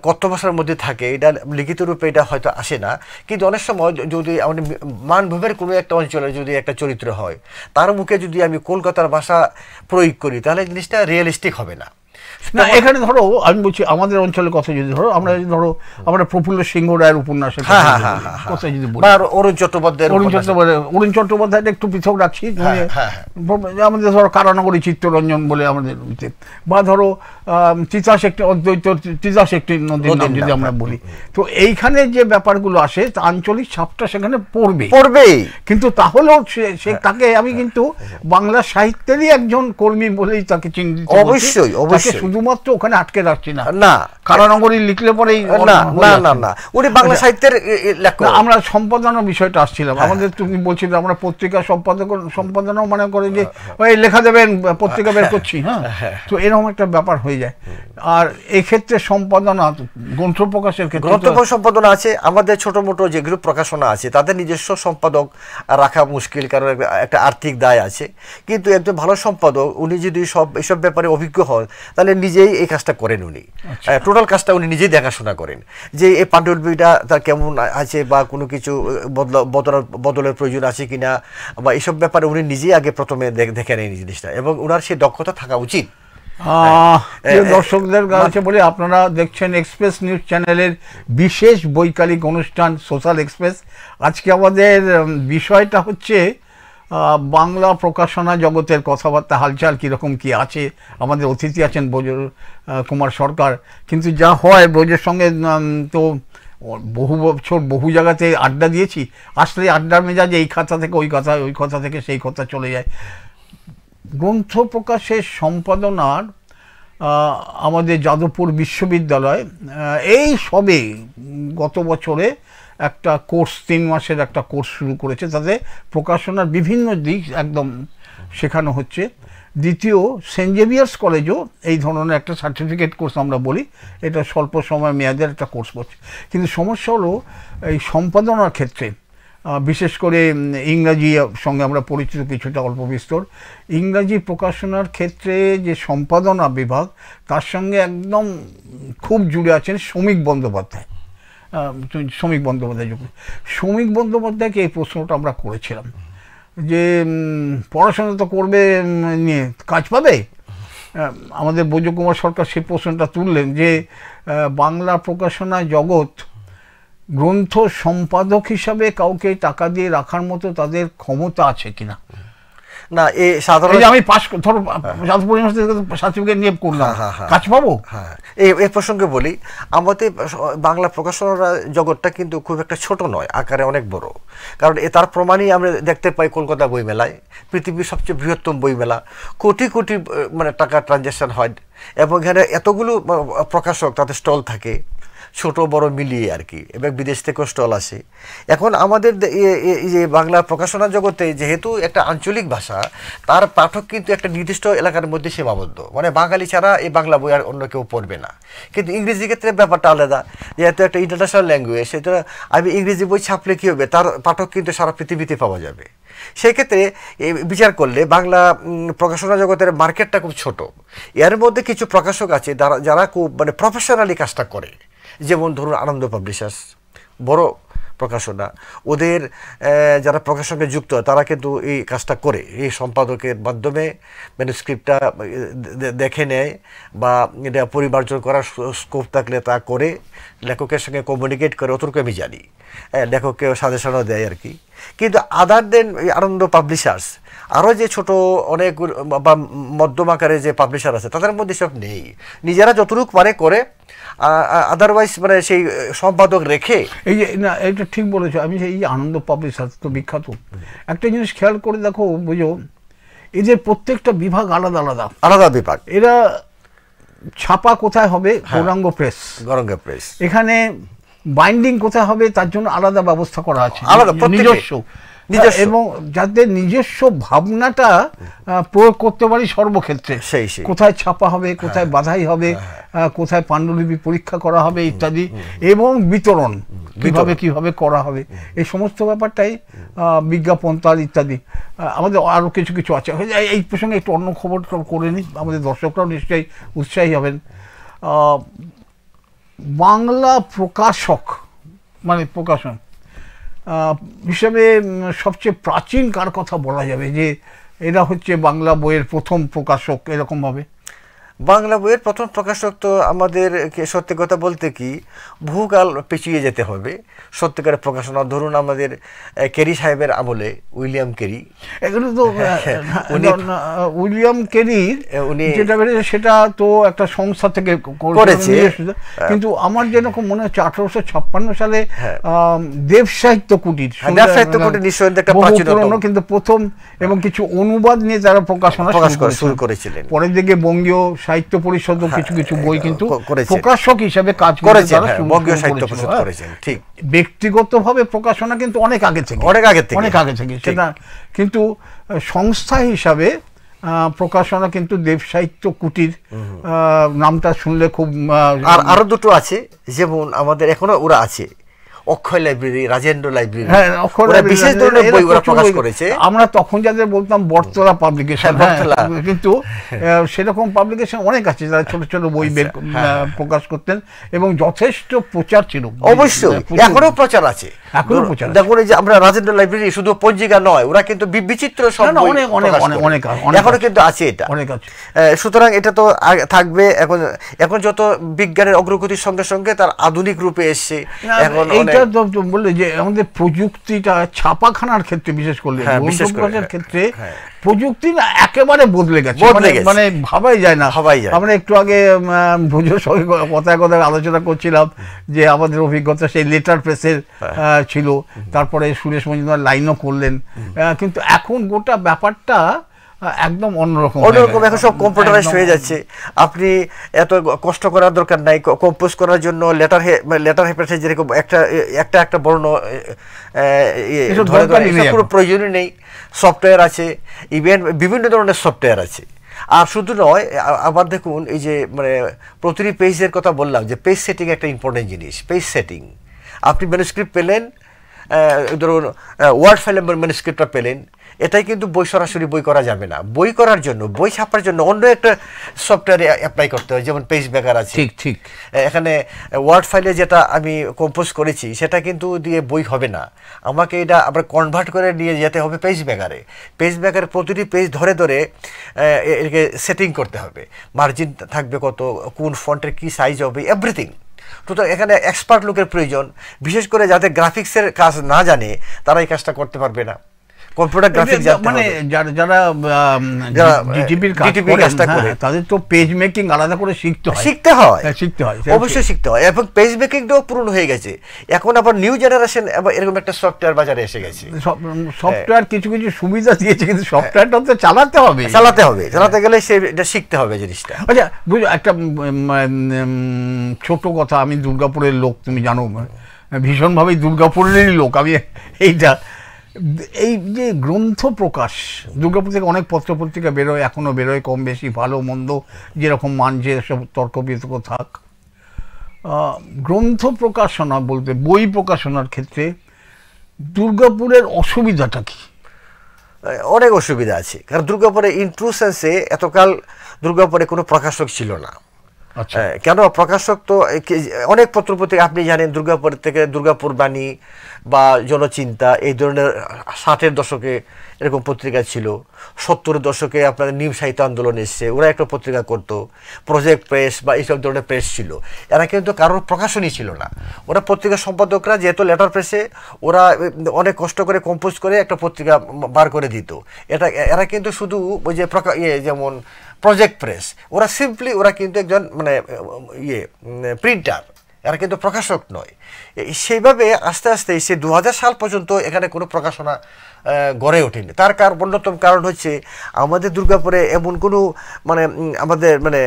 কথ্য ভাষার মধ্যে থাকে, এটা লিখিত রূপে এটা হয়তো আসে না, কিন্তু অনেক সময় যদি আমাদের মানভূমের কোনো একটা অঞ্চলে যদি একটা চরিত্র হয়, তার মুখে যদি আমি কলকাতার ভাষা প্রয়োগ করি তাহলে জিনিসটা রিয়েলিস্টিক হবে না। না এখানে ধরো আমি বলছি আমাদের অঞ্চলের কথা যদি ধরো, আমরা প্রফুল্ল সিংহ রায়ের উপন্যাসের কথা যদি বলি, অরুণ চট্টোপাধ্যায়টা একটু পৃথক রাখছি, আমাদের ধরো কারানগরী চিত্তরঞ্জন বলে আমাদের, বা ধরো তিতাস একটি নদীর নাম যদি আমরা বলি, তো এইখানে যে ব্যাপারগুলো আসে আঞ্চলিক ছাপটা সেখানে পড়বে, কিন্তু তাহলেও তাকে আমি কিন্তু বাংলা সাহিত্যেরই একজন কর্মী বলেই তাকে চিহ্নিত, অবশ্যই শুধুমাত্র ওখানে আটকে রাখছি না কারানগরী লিখলে পরেই না উনি বাংলা সাহিত্যের লেখক। আমরা সম্পাদনা বিষয়টা আসছিলাম, আমাদের তুমি বলছিলে আমরা পত্রিকা সম্পাদনা মনে করে যে ওই লেখা দেবেন পত্রিকা বের করছি, তো এরকম একটা ব্যাপার হয়ে যায়। আর এক্ষেত্রে সম্পাদনা গ্রন্থ প্রকাশের ক্ষেত্রে গ্রন্থ সম্পাদনা আছে, আমাদের ছোট মোটো যে গ্রুপ প্রকাশনা আছে তাদের নিজস্ব সম্পাদক রাখা মুশকিল, কারণ একটা আর্থিক দায় আছে, কিন্তু একজন ভালো সম্পাদক উনি যদি এসব ব্যাপারে অভিজ্ঞ হন তাহলে নিজেই এই কাজটা করেন, উনি টোটাল কাজটা উনি নিজেই দেখাশোনা করেন, যে এই পাণ্ডুলিপিটা তার কেমন আছে বা কোনো কিছু বদলের প্রয়োজন আছে কিনা, বা এইসব ব্যাপারে উনি নিজেই আগে প্রথমে দেখে নেন এই জিনিসটা, এবং ওনার সেই দক্ষতা থাকা উচিত। দর্শকদের কাছে বলি, আপনারা দেখছেন এক্সপ্রেস নিউজ চ্যানেলের বিশেষ বৈকালিক অনুষ্ঠান সোশ্যাল এক্সপ্রেস। আজকে আমাদের বিষয়টা হচ্ছে বাংলা প্রকাশনা জগতের কথাবার্তা, হালচাল কীরকম কি আছে। আমাদের অতিথি আছেন ব্রজ কুমার সরকার, কিন্তু যা হয় ব্রজের সঙ্গে তো বহু বছর বহু জায়গাতে আড্ডা দিয়েছি, আসলে আড্ডার মেজাজে এই খাতা থেকে ওই কথা, ওই কথা থেকে সেই কথা চলে যায়। গ্রন্থ প্রকাশের সম্পাদনার আমাদের যাদবপুর বিশ্ববিদ্যালয় এই সবে গত বছরে একটা কোর্স 3 মাসের একটা কোর্স শুরু করেছে, তাতে প্রকাশনার বিভিন্ন দিক একদম শেখানো হচ্ছে। দ্বিতীয় সেন্ট জেভিয়ার্স কলেজও এই ধরনের একটা সার্টিফিকেট কোর্স আমরা বলি, এটা স্বল্প সময় মেয়াদের একটা কোর্স করছে। কিন্তু সমস্যা হলো এই সম্পাদনার ক্ষেত্রে, বিশেষ করে ইংরাজি সঙ্গে আমরা পরিচিত কিছুটা অল্প বিস্তর, ইংরাজি প্রকাশনার ক্ষেত্রে যে সম্পাদনা বিভাগ তার সঙ্গে একদম খুব জুড়ে আছেন শ্রমিক বন্দ্যোপাধ্যায়। শ্রমিক বন্দ্যোপাধ্যায়কে এই প্রশ্নটা আমরা করেছিলাম যে পড়াশোনা তো করবে, নিয়ে কাজ পাবে। আমাদের ব্রজ কুমার সরকার সেই প্রশ্নটা তুললেন যে বাংলা প্রকাশনা জগৎ গ্রন্থ সম্পাদক হিসাবে কাউকে টাকা দিয়ে রাখার মতো তাদের ক্ষমতা আছে কিনা। না এই সাধারণ আমি পাস ধরো সার্টিফিকেট নিয়ে করলাম, কাজ পাবো। এই প্রসঙ্গে বলি, আমাদের বাংলা প্রকাশনা জগৎটা কিন্তু খুব একটা ছোট নয়, আকারে অনেক বড়। কারণ তার প্রমাণই আমরা দেখতে পাই কলকাতা বইমেলায়, পৃথিবীর সবচেয়ে বৃহত্তম বইমেলা, কোটি কোটি মানে টাকা ট্রানজ্যাকশন হয়, এবং এখানে এতগুলো প্রকাশক তাদের স্টল থাকে, ছোট বড় মিলিয়ে আর কি, এবং বিদেশ থেকেও স্টল আসে। এখন আমাদের যে বাংলা প্রকাশনা জগতে যেহেতু একটা আঞ্চলিক ভাষা, তার পাঠক কিন্তু একটা নির্দিষ্ট এলাকার মধ্যে সীমাবদ্ধ, মানে বাঙালি ছাড়া এই বাংলা বই আর অন্য কেউ পড়বে না। কিন্তু ইংরেজি ক্ষেত্রে ব্যাপারটা আলাদা, যেহেতু একটা ইন্টারন্যাশনাল ল্যাঙ্গুয়েজ, সেটা আমি ইংরেজি বই ছাপলে কী হবে, তার পাঠক কিন্তু সারা পৃথিবীতে পাওয়া যাবে। সেই ক্ষেত্রে বিচার করলে বাংলা প্রকাশনা জগতের মার্কেটটা খুব ছোট। এর মধ্যে কিছু প্রকাশক আছে যারা খুব মানে প্রফেশনালি কাজটা করে, যেমন ধরুন আনন্দ পাবলিশার্স, বড় প্রকাশনা, ওদের যারা প্রকাশকে যুক্ত হয় তারা কিন্তু এই কাজটা করে, এই সম্পাদকের মাধ্যমে ম্যানুস্ক্রিপ্টটা দেখে নেয় বা এটা পরিমার্জন করার স্কোপ থাকলে তা করে লেখকের সঙ্গে কমিউনিকেট করে, অতটুকু আমি জানি। লেখককে সাজেশনও দেয় আর কি। কিন্তু আদার দেন আনন্দ পাবলিশার্স আরও যে ছোট অনেক বা মধ্যম আকারে যে পাবলিশার আছে তাদের মধ্যে সব নেই, নিজেরা যতটুকু পারে করে, আদারওয়াইজ মানে সেই সম্পাদক রেখে। এই যে না, এটা ঠিক বলেছো। আমি এই আনন্দ পাবলিশার্স তো বিখ্যাত। একটা জিনিস খেয়াল করে দেখো, বুঝো, এদের প্রত্যেকটা বিভাগ আলাদা আলাদা আলাদা বিভাগ। এরা ছাপা কোথায় হবে, গৌরাঙ্গ প্রেস, গৌরাঙ্গ প্রেস। এখানে বাইন্ডিং কোথায় হবে তার জন্য আলাদা ব্যবস্থা করা আছে, আলাদা নিজস্ব, এবং যাতে নিজস্ব ভাবনাটা প্রয়োগ করতে পারি সর্বক্ষেত্রে, কোথায় ছাপা হবে, কোথায় বাধাই হবে, কোথায় পাণ্ডুলিপি পরীক্ষা করা হবে ইত্যাদি, এবং বিতরণ কিভাবে করা হবে, এই সমস্ত ব্যাপারটাই, বিজ্ঞাপন তার ইত্যাদি। আমাদের আরও কিছু কিছু আছে। এই প্রসঙ্গে একটু অন্য খবর করে নিই, আমাদের দর্শকরাও নিশ্চয়ই উৎসাহী হবেন। বাংলা প্রকাশক মানে প্রকাশন হিসেবে সবচেয়ে প্রাচীন কার কথা বলা যাবে, যে এরা হচ্ছে বাংলা বইয়ের প্রথম প্রকাশক এরকমভাবে? বাংলা বইয়ের প্রথম প্রকাশক তো আমাদের সত্যি কথা বলতে কি বহুকাল পেছিয়ে যেতে হবে সত্যিকারের প্রকাশনা। ধরুন আমাদের কেরি সাহেবের আমলে উইলিয়াম কেরি, এগুলো তো উইলিয়াম কেরির যেটা বেরিয়েছে সেটা তো একটা সংস্থা থেকে করেছে, কিন্তু আমার যেরকম মনে হচ্ছে 1856 সালে দেব সাহিত্য কুটির, কিন্তু প্রথম, এবং কিছু অনুবাদ নিয়ে তারা প্রকাশনা শুরু করেছিলেন। পরের দিকে বঙ্গীয় সাহিত্য পরিষদ কিছু কিছু বই কিন্তু প্রকাশক হিসেবে কাজ করেছেন, ঠিক। ব্যক্তিগতভাবে প্রকাশনা কিন্তু অনেক আগে থেকে সেটা, কিন্তু সংস্থা হিসাবে প্রকাশনা কিন্তু দেব সাহিত্য কুটির নামটা শুনলে খুব। আরো দুটো আছে, যেমন আমাদের এখনো ওরা আছে, অক্ষয় লাইব্রেরি, রাজেন্দ্র লাইব্রেরি, বিশেষ ধরনের বই ওরা প্রকাশ করেছে। আমরা তখন যাদের বলতাম বটতলা পাবলিকেশন, কিন্তু সেরকম পাবলিকেশন অনেক আছে যারা ছোট ছোট বই প্রকাশ করতেন, এবং যথেষ্ট প্রচার ছিল। অবশ্যই এখনো প্রচার আছে, এখনো প্রচার। দেখুন এই যে আমরা রাজেন্দ্র লাইব্রেরি শুধু পঞ্জিকা নয়, ওরা কিন্তু বিচিত্র সব এখনো কিন্তু আছে, এটা অনেক আছে। সুতরাং এটা তো থাকবে। এখন যত বিজ্ঞানের অগ্রগতির সঙ্গে সঙ্গে তার আধুনিক রূপে এসছে। এখন বললে যে আমাদের প্রযুক্তিটা ছাপাখানার ক্ষেত্রে বিশেষ করে ক্ষেত্রে প্রযুক্তি না একেবারে বদলে গেছে, মানে ভাবাই যায় না। আমরা একটু আগে ভোজের সঙ্গে কথায় কথায় আলোচনা করছিলাম যে আমাদের অভিজ্ঞতা সেই লেটার প্রেসের ছিল, তারপরে সুরেশ মজুমদার লাইনও করলেন, কিন্তু এখন গোটা ব্যাপারটা একদম অন্যরকম, এখন সব কম্পিউটারাইজড হয়ে যাচ্ছে। আপনি এত কষ্ট করার দরকার নাই কম্পোজ করার জন্য। লেটার হেড যেরকম একটা বর্ণ পুরো প্রয়োজনই নেই, সফটওয়্যার আছে, ইভেন বিভিন্ন ধরনের সফটওয়্যার আছে। আর শুধু নয়, আবার দেখুন এই যে মানে প্রতিটি পেজের কথা বললাম যে পেজ সেটিং একটা ইম্পর্টেন্ট জিনিস। পেজ সেটিং, আপনি ম্যানুস্ক্রিপ্ট পেলেন, ধরুন ওয়ার্ড ফাইলে ম্যানুস্ক্রিপ্টটা পেলেন, এটাই কিন্তু বই সরাসরি বই করা যাবে না। বই করার জন্য, বই ছাপার জন্য অন্য একটা সফটওয়্যারে অ্যাপ্লাই করতে হয়, যেমন পেজ মেকার আছে। ঠিক ঠিক। এখানে ওয়ার্ড ফাইলে যেটা আমি কম্পোজ করেছি সেটা কিন্তু দিয়ে বই হবে না, আমাকে এটা আবার কনভার্ট করে নিয়ে যেতে হবে পেজ মেকারে। পেজ মেকারে প্রতিটি পেজ ধরে ধরে এটাকে সেটিং করতে হবে, মার্জিন থাকবে কত, কোন ফন্টের কি সাইজ হবে, এভরিথিং। সুতরাং এখানে এক্সপার্ট লোকের প্রয়োজন, বিশেষ করে যাদের গ্রাফিক্সের কাজ না জানে তারা এই কাজটা করতে পারবে না। কম্পিউটার গ্রাফিক্স মানে যারা ডিটিপির কাজটা করে তাদের তো পেজ মেকিং আলাদা করে শিখতে হয় অবশ্যই শিখতে হয়। এবং পেজ মেকিংটাও পূর্ণ হয়ে গেছে, এখন আবার নিউ জেনারেশন এরকম একটা সফটওয়্যার বাজারে এসে গেছে। সফটওয়্যার কিছু কিছু সুবিধা দিয়েছে, কিন্তু সফটওয়্যারটা তো চালাতে গেলে সেটা শিখতে হবে জিনিসটা। আচ্ছা বুঝো, একটা ছোট কথা, আমি দুর্গাপুরের লোক, তুমি জানো ভীষণভাবেই দুর্গাপুরেরই লোক আমি। এই যে গ্রন্থ প্রকাশ, দুর্গাপুর থেকে অনেক পত্রপত্রিকা বেরোয়, এখনও বেরোয়, কম বেশি ভালো মন্দ যেরকম মান, যে সব তর্ক বিতর্ক থাক, গ্রন্থ প্রকাশনা বলতে বই প্রকাশনার ক্ষেত্রে দুর্গাপুরের অসুবিধাটা কি? অনেক অসুবিধা আছে, কারণ দুর্গাপুরে ইন ট্রু সেন্সে এতকাল দুর্গাপুরে কোনো প্রকাশক ছিল না। কেন প্রকাশক তো অনেক পত্রপত্রিকা আপনি জানেন, দুর্গাপুর থেকে দুর্গাপুর বাণী বা জনচিন্তা এই ধরনের 60-এর দশকে এরকম পত্রিকা ছিল, 70-এর দশকে আপনাদের নিম সাহিত্য আন্দোলন এসছে, ওরা একটা পত্রিকা করতো, প্রজেক্ট প্রেস বা এইসব ধরনের প্রেস ছিল। এরা কিন্তু কারোর প্রকাশনই ছিল না, ওরা পত্রিকা সম্পাদকরা যেহেতু লেটার প্রেসে ওরা অনেক কষ্ট করে কম্পোজ করে একটা পত্রিকা বার করে দিত। এরা কিন্তু শুধু ওই যে যেমন প্রজেক্ট প্রেস, ওরা সিম্পলি ওরা কিন্তু একজন মানে প্রিন্টার, এরা কিন্তু প্রকাশক নয়। সেইভাবে আস্তে আস্তে সে 2000 সাল পর্যন্ত এখানে কোনো প্রকাশনা গড়ে ওঠেনি। তার অন্যতম কারণ হচ্ছে আমাদের দুর্গাপুরে এমন কোনো মানে আমাদের মানে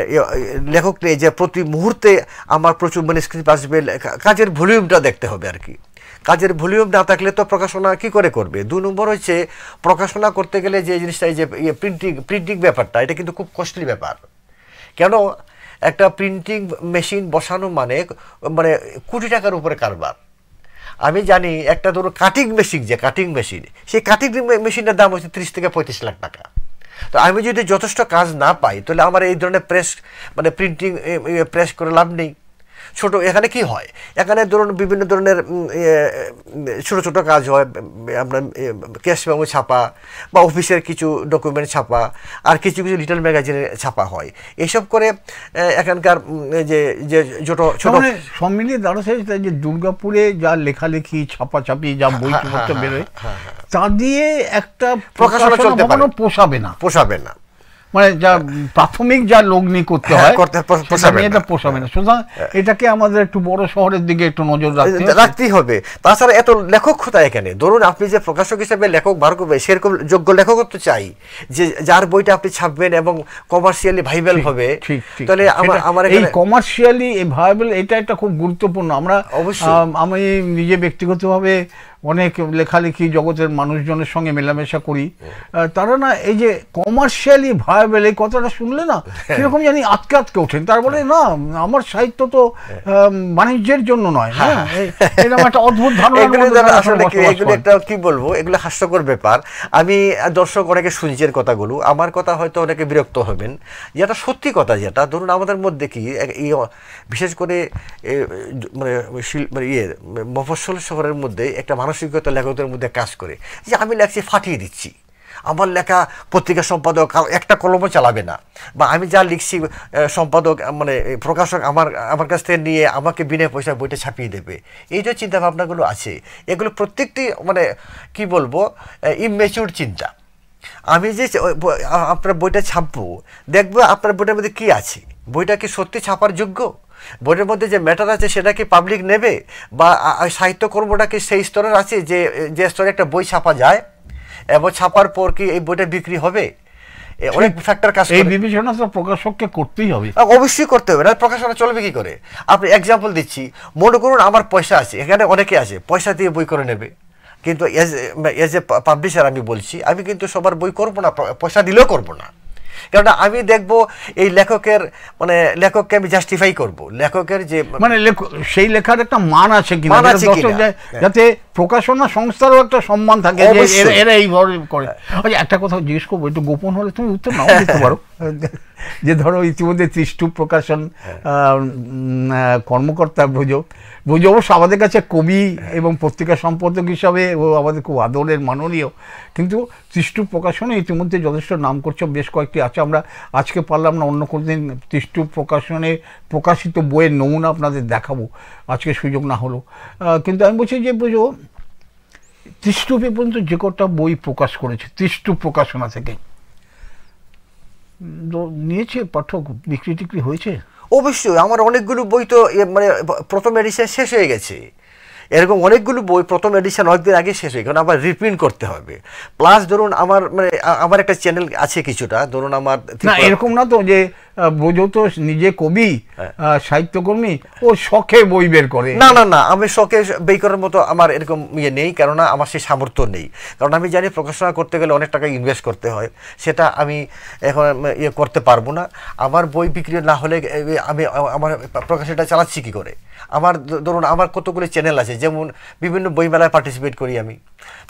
লেখক নেই যে প্রতি মুহূর্তে আমার প্রচুর ম্যানুস্ক্রিপ্ট আসবে, কাজের ভলিউমটা দেখতে হবে আর কি। কাজের ভলিউম না থাকলে তো প্রকাশনা কি করে করবে। 2 নম্বর হচ্ছে প্রকাশনা করতে গেলে যে জিনিসটা এই যে প্রিন্টিং ব্যাপারটা, এটা কিন্তু খুব কস্টলি ব্যাপার। কেন, একটা প্রিন্টিং মেশিন বসানো মানে কোটি টাকার উপরে কারবার। আমি জানি একটা ধরো কাটিং মেশিন, যে কাটিং মেশিন, সেই কাটিং মেশিনের দাম হচ্ছে 30 থেকে 35 লাখ টাকা। তো আমি যদি যথেষ্ট কাজ না পাই তাহলে আমার এই ধরনের প্রেস মানে প্রিন্টিং প্রেস করে লাভ নেই। ছোট এখানে কি হয়, এখানে ধরুন বিভিন্ন ধরনের ছোট ছোট কাজ হয়, আপনার ক্যাশ মেমো ছাপা বা অফিসের কিছু ডকুমেন্ট ছাপা, আর কিছু কিছু লিটল ম্যাগাজিনে ছাপা হয়। এইসব করে এখানকার যে যে ছোট ছোট সব মিলিয়ে দাঁড়াচ্ছে যে দুর্গাপুরে যা লেখালেখি ছাপাছাপি যা বই পত্র বেরোয় তা দিয়ে একটা প্রকাশনা চলতে পারে, পোষাবে না মানে যা প্রাথমিক যা লগ্নি করতে হয় এটা পোষাবে না। সুতরাং এটাকে আমাদের একটু বড় শহরের দিকে একটু নজর রাখতেই হবে। তাছাড়া এত লেখক কোথায় এখানে, ধরুন আপনি যে প্রকাশক হিসেবে লেখক বার করবে সেরকম যোগ্য লেখক তো চাই, যে যার বইটা আপনি ছাপবেন এবং কমার্শিয়ালি ভাইবেল হবে। তাহলে আমার এই কমার্শিয়ালি ভাইবেল এটা একটা খুব গুরুত্বপূর্ণ। আমি নিজে ব্যক্তিগতভাবে অনেক লেখালেখি জগতের মানুষজনের সঙ্গে মেলামেশা করি, তারা না এই যে কমার্শিয়ালি ভায়াবেল এই কথাটা শুনলে না সেরকম জানি আটকে আটকে ওঠেন। তার বলে না আমার সাহিত্য তো বাণিজ্যের জন্য নয়, এরকম একটা অদ্ভুত ধারণা। এগুলো একটা কি বলবো, এগুলো হাস্যকর ব্যাপার। আমি দর্শক অনেকে শুনছেন কথাগুলো, আমার কথা হয়তো অনেকে বিরক্ত হবেন, যেটা সত্যি কথা, যেটা ধরুন আমাদের মধ্যে কি বিশেষ করে মানে মফস্বল শহরের মধ্যে একটা মানসিকতা লেখকদের মধ্যে কাজ করে যে আমি লেখছি ফাটিয়ে দিচ্ছি, আমার লেখা পত্রিকা সম্পাদক একটা কলমও চালাবে না, বা আমি যা লিখছি সম্পাদক মানে প্রকাশক আমার কাছ থেকে নিয়ে আমাকে বিনা পয়সা বইটা ছাপিয়ে দেবে। এই যে চিন্তা ভাবনাগুলো আছে এগুলো প্রত্যেকটি মানে কি বলবো ইমেচিউর চিন্তা। আমি যে আপনার বইটা ছাপবো, দেখবো আপনার বইটার মধ্যে কি আছে, বইটা কি সত্যি ছাপার যোগ্য, বইয়ের মধ্যে যে ম্যাটার আছে সেটা কি পাবলিক নেবে, বা সাহিত্যকর্মটা কি সেই স্তরের আছে যে স্তরে একটা বই ছাপা যায়, এবং ছাপার পর কি এই বইটা বিক্রি হবে। অনেক ফ্যাক্টর কাজ করে, এই বিবেচনা তো প্রকাশককে করতেই হবে, অবশ্যই করতে হবে, না প্রকাশনা চলবে কি করে। আপনি এক্সাম্পল দিচ্ছি, মনে করুন আমার পয়সা আছে, এখানে অনেকে আছে পয়সা দিয়ে বই করে নেবে, কিন্তু এজ এ পাবলিশার আমি বলছি আমি কিন্তু সবার বই করবো না, পয়সা দিলেও করবো না। কেননা আমি দেখবো এই লেখকের মানে লেখককে আমি জাস্টিফাই করবো, লেখকের যে মানে সেই লেখার একটা মান আছে কিনা, যাতে প্রকাশনা সংস্থারও একটা সম্মান থাকে যে এরা এইভাবে করে। একটা কথা জিজ্ঞেস করবো, একটু গোপন হলে তুমি উত্তর নাও দিতে পারো। যে ধরো ইতিমধ্যে তৃষ্ণু প্রকাশন কর্মকর্তা ব্রজ অবশ্য আমাদের কাছে কবি এবং পত্রিকা সম্পাদক হিসাবে ও আমাদের খুব আদরের মাননীয়, কিন্তু তৃষ্ণু প্রকাশনে ইতিমধ্যে যথেষ্ট নাম করছে, বেশ কয়েকটি আছে। আমরা আজকে পারলাম না, অন্য কোনো দিন তৃষ্ণু প্রকাশনে প্রকাশিত বইয়ের নমুনা আপনাদের দেখাবো, আজকে সুযোগ না হলো। কিন্তু আমি বলছি যে ব্রজ তৃষ্ণু পর্যন্ত যে কটা বই প্রকাশ করেছে তৃষ্ণু প্রকাশনা থেকে নিয়েছে পাঠক, বিক্রি টিক্রি হয়েছে? অবশ্যই আমার অনেকগুলো বই তো মানে প্রথম এডিশন শেষ হয়ে গেছে, এরকম অনেকগুলো বই প্রথম এডিশন অনেকদিন আগে শেষ হয়ে, কারণ আবার রিপ্রিন্ট করতে হবে। প্লাস ধরুন আমার মানে আমার একটা চ্যানেল আছে কিছুটা, ধরুন আমার এরকম না তো যে ব্রজ তো নিজে কবি সাহিত্যকর্মী, ও শখে বই বের করে। না না না, আমি শখে বই করার মতো আমার এরকম ইয়ে নেই, কেননা আমার সেই সামর্থ্য নেই। কারণ আমি জানি প্রকাশনা করতে গেলে অনেক টাকা ইনভেস্ট করতে হয়, সেটা আমি এখন ইয়ে করতে পারবো না। আমার বই বিক্রি না হলে আমি আমার প্রকাশনটা চালাচ্ছি কী করে? আমার ধরুন আমার কতগুলো চ্যানেল আছে, যেমন বিভিন্ন বইমেলায় পার্টিসিপেট করি আমি,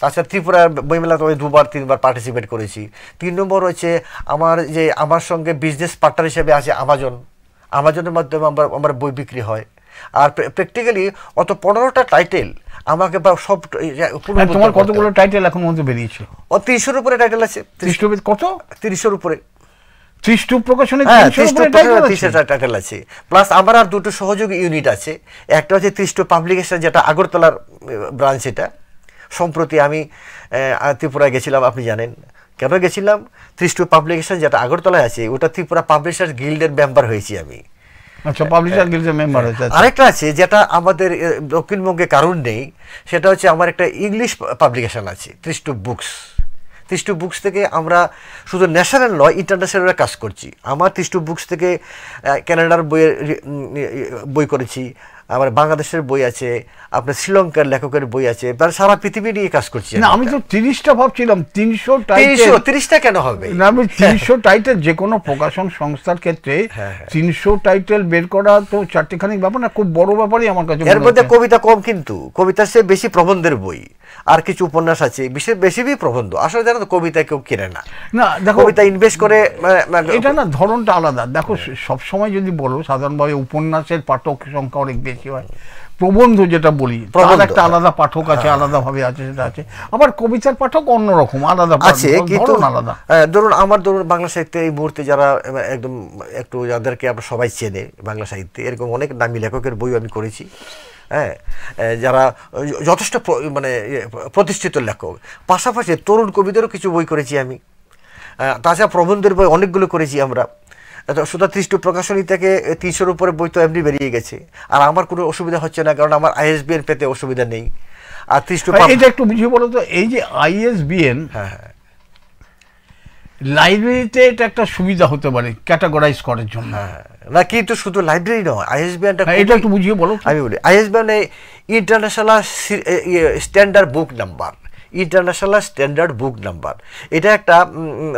তাছাড়া ত্রিপুরার বইমেলাতে আমি 2-3বার পার্টিসিপেট করেছি। 3 নম্বর হচ্ছে আমার যে আমার সঙ্গে বিজনেস পার্টনার হিসেবে আছে আমাজন, আমাজনের মাধ্যমে আমার বই বিক্রি হয়। আর প্র্যাকটিক্যালি অত 15টা টাইটেল আমাকে সব তোমার কতগুলো টাইটেল এখন মধ্যে বেরিয়েছে? 30-এর উপরে টাইটেল আছে। 30 কত? 30-এর উপরে 30 প্রকাশনে টাইটেল আছে। প্লাস আমার আর দুটো সহযোগী ইউনিট আছে। একটা হচ্ছে 30 পাবলিকেশন, যেটা আগরতলার ব্রাঞ্চ। এটা সম্প্রতি আমি ত্রিপুরায় গেছিলাম, আপনি জানেন কেন গেছিলাম। 30 পাবলিকেশন যেটা আগরতলায় আছে, ওটা ত্রিপুরা পাবলিশার্স গিল্ডের মেম্বার হয়েছি আমি। আচ্ছা, পাবলিশার গিল্ডের মেম্বার হয়েছে। আরেকটা আছে যেটা আমাদের দক্ষিণবঙ্গে কারণ নেই, সেটা হচ্ছে আমার একটা ইংলিশ পাবলিকেশন আছে 30 বুকস। 30 বুকস থেকে আমরা শুধু ন্যাশনাল নয়, ইন্টারন্যাশনাল কাজ করছি। আমার 30 বুকস থেকে কানাডার বই করেছি, আমার বাংলাদেশের বই আছে, আপনার শ্রীলঙ্কার লেখকের বই আছে, সারা পৃথিবী নিয়ে কাজ করছি। না, আমি তো 30টা ভাবছিলাম। 30টা কেন হবে? না, আমি 300 টাইটেল যে কোনো প্রকাশন সংস্থার ক্ষেত্রে 300 টাইটেল বের করা তো চারটেখানি ব্যাপার না, খুব বড় ব্যাপারই আমার কাছে। এর মধ্যে কবিতা কম, কিন্তু কবিতার চেয়ে বেশি প্রবন্ধের বই, আর কিছু উপন্যাস আছে, বেশি প্রবন্ধ। আসলে জানো তো, কবিতা কেউ কিনে না। না দেখো, কবিতা ইনভেস্ট করে, এটা না ধরনটা আলাদা। দেখো, সবসময় যদি বলো সাধারণভাবে উপন্যাসের পাঠক সংখ্যা অনেক বেশি হয়। প্রবন্ধ যেটা বলি, তার একটা আলাদা পাঠক আছে, আলাদাভাবে আছে, সেটা আছে। আবার কবিতার পাঠক অন্যরকম আলাদা আছে, কিন্তু আলাদা। ধরুন বাংলা সাহিত্যে এই মুহূর্তে যারা একদম একটু, যাদেরকে আমরা সবাই চেনে বাংলা সাহিত্যে, এরকম অনেক নামী লেখকের বই আমি করেছি। হ্যাঁ, যারা যথেষ্ট মানে প্রতিষ্ঠিত লেখক। পাশাপাশি তরুণ কবিদেরও কিছু বই করেছি আমি। তাছাড়া প্রবন্ধের বই অনেকগুলো করেছি আমরা। শুধু 30 প্রকাশনী থেকে 300-এর উপরে বই তো এমনি বেরিয়ে গেছে। আর আমার কোনো অসুবিধা হচ্ছে না, কারণ আমার ISBN পেতে অসুবিধা নেই। আর 30 এটা একটু বুঝিয়ে বলো তো, এই যে ISBN, লাইব্রেরিতে এটা একটা সুবিধা হতে পারে ক্যাটাগরাইজ করার জন্য। না, কিন্তু শুধু লাইব্রেরি নয়, ISBNটা এটা একটু বুঝিয়ে বলো। আমি বলি, ISBN ইন্টারন্যাশনাল স্ট্যান্ডার্ড বুক নাম্বার। ইন্টারন্যাশনাল স্ট্যান্ডার্ড বুক নাম্বার, এটা একটা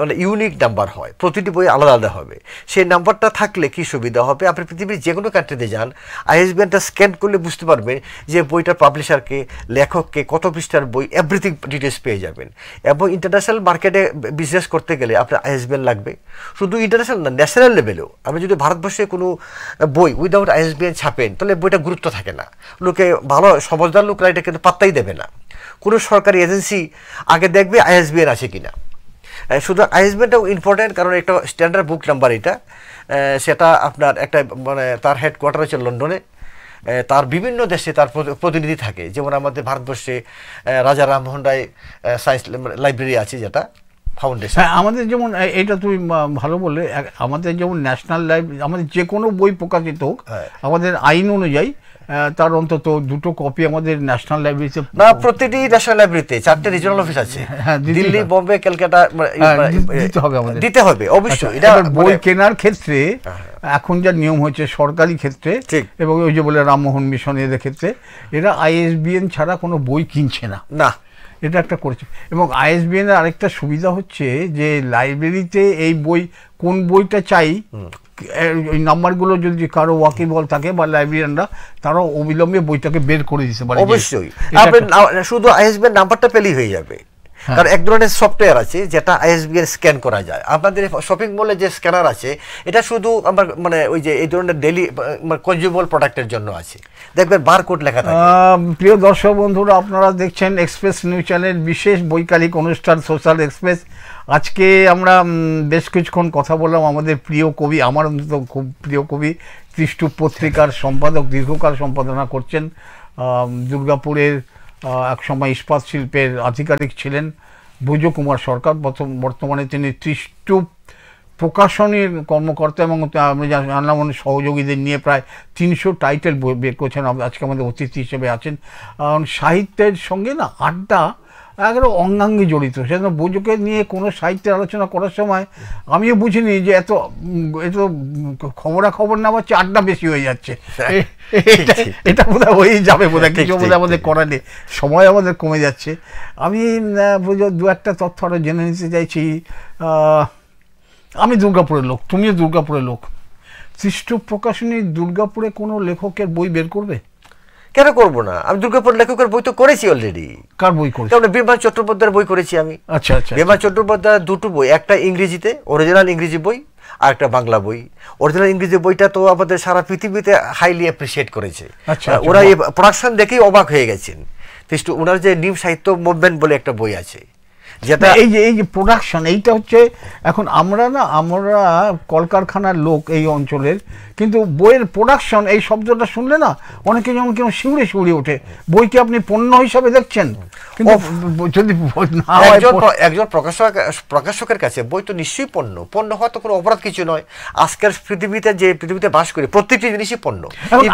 মানে ইউনিক নাম্বার হয়, প্রতিটি বই আলাদা আলাদা হবে। সেই নাম্বারটা থাকলে কি সুবিধা হবে, আপনি পৃথিবীর যে কোনো কান্ট্রিতে যান, ISBNটা স্ক্যান করলে বুঝতে পারবেন যে বইটার পাবলিশারকে, লেখককে, কত পৃষ্ঠার বই, এভরিথিং ডিটেলস পেয়ে যাবেন। এবং ইন্টারন্যাশনাল মার্কেটে বিজনেস করতে গেলে আপনার ISBN লাগবে। শুধু ইন্টারন্যাশনাল না, ন্যাশনাল লেভেলেও আপনি যদি ভারতবর্ষে কোনো বই উইদাউট ISBN ছাপেন, তাহলে বইটা গুরুত্ব থাকে না। লোকে, ভালো সমঝদার লোকরা এটা কিন্তু পাত্তাই দেবে না। কোনো সরকারি এজেন্সি আগে দেখবে ISBN আছে কিনা। শুধু ISBNটাও ইম্পর্টেন্ট, কারণ একটা স্ট্যান্ডার্ড বুক নাম্বার এটা, সেটা আপনার একটা মানে তার হেডকোয়ার্টার হচ্ছে লন্ডনে। তার বিভিন্ন দেশে তার প্রতিনিধি থাকে। যেমন আমাদের ভারতবর্ষে রাজা রামমোহন রায় সায়েন্স লাইব্রেরি আছে, যেটা ফাউন্ডেশন। আমাদের যেমন, এইটা তুমি ভালো বললে, আমাদের যেমন ন্যাশনাল লাইব্রেরি, আমাদের যে কোনো বই প্রকাশিত হোক, আমাদের আইন অনুযায়ী তার অন্তত 2টো কপি আমাদের ন্যাশনাল লাইব্রেরিতে, না প্রতিটি ন্যাশনাল লাইব্রেরিতে 4টে রিজিওনাল অফিস আছে, দিল্লি, বোম্বে, কলকাতা, দিতে হবে অবশ্যই। এটা বই কেনার ক্ষেত্রে এখন যা নিয়ম হয়েছে সরকারি ক্ষেত্রে, এবং ওই যে বলে রামমোহন মিশন, এদের ক্ষেত্রে এরা ISBN ছাড়া কোনো বই কিনছে না। না, এটা একটা করেছে। এবং ISBN এর আরেকটা সুবিধা হচ্ছে যে লাইব্রেরিতে এই বই, কোন বইটা চাই, ওই নাম্বারগুলো যদি কারো ওয়াকিবল থাকে বা লাইব্রেরিয়ানরা, তারা অবিলম্বে বইটাকে বের করে দিতে পারে। অবশ্যই শুধু ISBN নাম্বারটা পেলেই হয়ে যাবে। কারণ এক ধরনের সফটওয়্যার আছে যেটা ISBN স্ক্যান করা যায়। আপনাদের শপিং মলে যে স্ক্যানার আছে, এটা শুধু আমার মানে ওই যে এই ধরনের ডেইলি কনজিউমেবল প্রোডাক্টের জন্য আছে, দেখবেন বারকোড লেখা থাকে। প্রিয় দর্শক বন্ধুরা, আপনারা দেখছেন এক্সপ্রেস নিউজ চ্যানেল বিশেষ বৈকালিক অনুষ্ঠান সোশ্যাল এক্সপ্রেস। আজকে আমরা বেশ কিছুক্ষণ কথা বললাম আমাদের প্রিয় কবি, আমার অন্তত খুব প্রিয় কবি, 30 পত্রিকার সম্পাদক, দীর্ঘকাল সম্পাদনা করছেন, দুর্গাপুরের একসময় ইস্পাত শিল্পের আধিকারিক ছিলেন ভুজকুমার সরকার। বর্তমানে তিনি 30 প্রকাশনীর কর্মকর্তা, এবং আমি জানলাম সহযোগীদের নিয়ে প্রায় 300 টাইটেল বের করছেন। আজকে আমাদের অতিথি হিসেবে আছেন। সাহিত্যের সঙ্গে না আড্ডা একেবারে অঙ্গাঙ্গি জড়িত। সেজন্য বুঝকে নিয়ে কোনো সাহিত্যের আলোচনা করার সময় আমিও বুঝিনি যে এত খবরাখবর না পাচ্ছে, আড্ডা বেশি হয়ে যাচ্ছে। এটা বোধহয় হয়েই যাবে, বোধহয় কিছু বোধহয় আমাদের করা নেই, সময় আমাদের কমে যাচ্ছে। আমি দু একটা তথ্য আরও জেনে নিতে চাইছি। আমি দুর্গাপুরের লোক, তুমিও দুর্গাপুরের লোক। 30 প্রকাশনী দুর্গাপুরে কোনো লেখকের বই বের করবে? কেন করবো না? আমি দুর্গাপুর লেখকের বই তো করেছি অলরেডি। কার বই করেছি? বিমান চট্টোপাধ্যায়ের বই করেছি আমি। আচ্ছা আচ্ছা। বিমান চট্টোপাধ্যায়ের 2টো বই, একটা ইংরেজিতে, অরিজিনাল ইংরেজি বই, আর একটা বাংলা বই। অরিজিনাল ইংরেজি বইটা তো আমাদের সারা পৃথিবীতে হাইলি অ্যাপ্রিসিয়েট করেছে। ওরা এই প্রোডাকশন দেখেই অবাক হয়ে গেছেন। ওনার যে নিম সাহিত্য মুভমেন্ট বলে একটা বই আছে, যেটা এই যে প্রোডাকশন, এইটা হচ্ছে এখন আমরা কলকারখানার লোক এই অঞ্চলের, কিন্তু বইয়ের প্রোডাকশন এই শব্দটা শুনলে না অনেকে যেমন কেউ শিউরে শিউরে ওঠে। বইকে আপনি পণ্য হিসাবে দেখছেন, কিন্তু যদি একজন প্রকাশকের কাছে বই তো নিশ্চয়ই পণ্য হওয়া তো কোনো অপরাধ কিছু নয়। আজকের পৃথিবীতে বাস করি, প্রত্যেকটি জিনিসই পণ্য।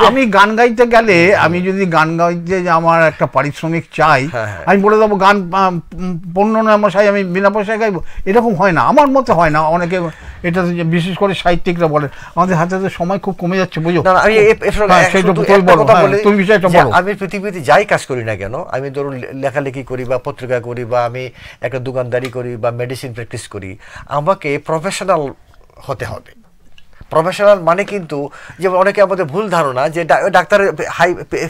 আমি গান গাইতে গেলে, আমি যদি গান গাইতে আমার একটা পারিশ্রমিক চাই, আমি বলে দেবো গান পণ্য নয় মশাই, আমি বিনা পয়সায় গাইবো, এরকম হয় না, আমার মতে হয় না। অনেকে এটা বিশেষ করে সাহিত্যিকরা বলেন। আমাদের হাতে সময় খুব কমে যাচ্ছে, বুঝো। আমি পৃথিবীতে যাই কাজ করি না কেন, আমি ধরুন লেখালেখি করি বা পত্রিকা করি বা আমি একটা দোকানদারি করি বা মেডিসিন প্র্যাকটিস করি, আমাকে প্রফেশনাল হতে হবে। প্রফেশনাল মানে কিন্তু যেমন অনেকে আমাদের ভুল ধারণা যে ডাক্তারের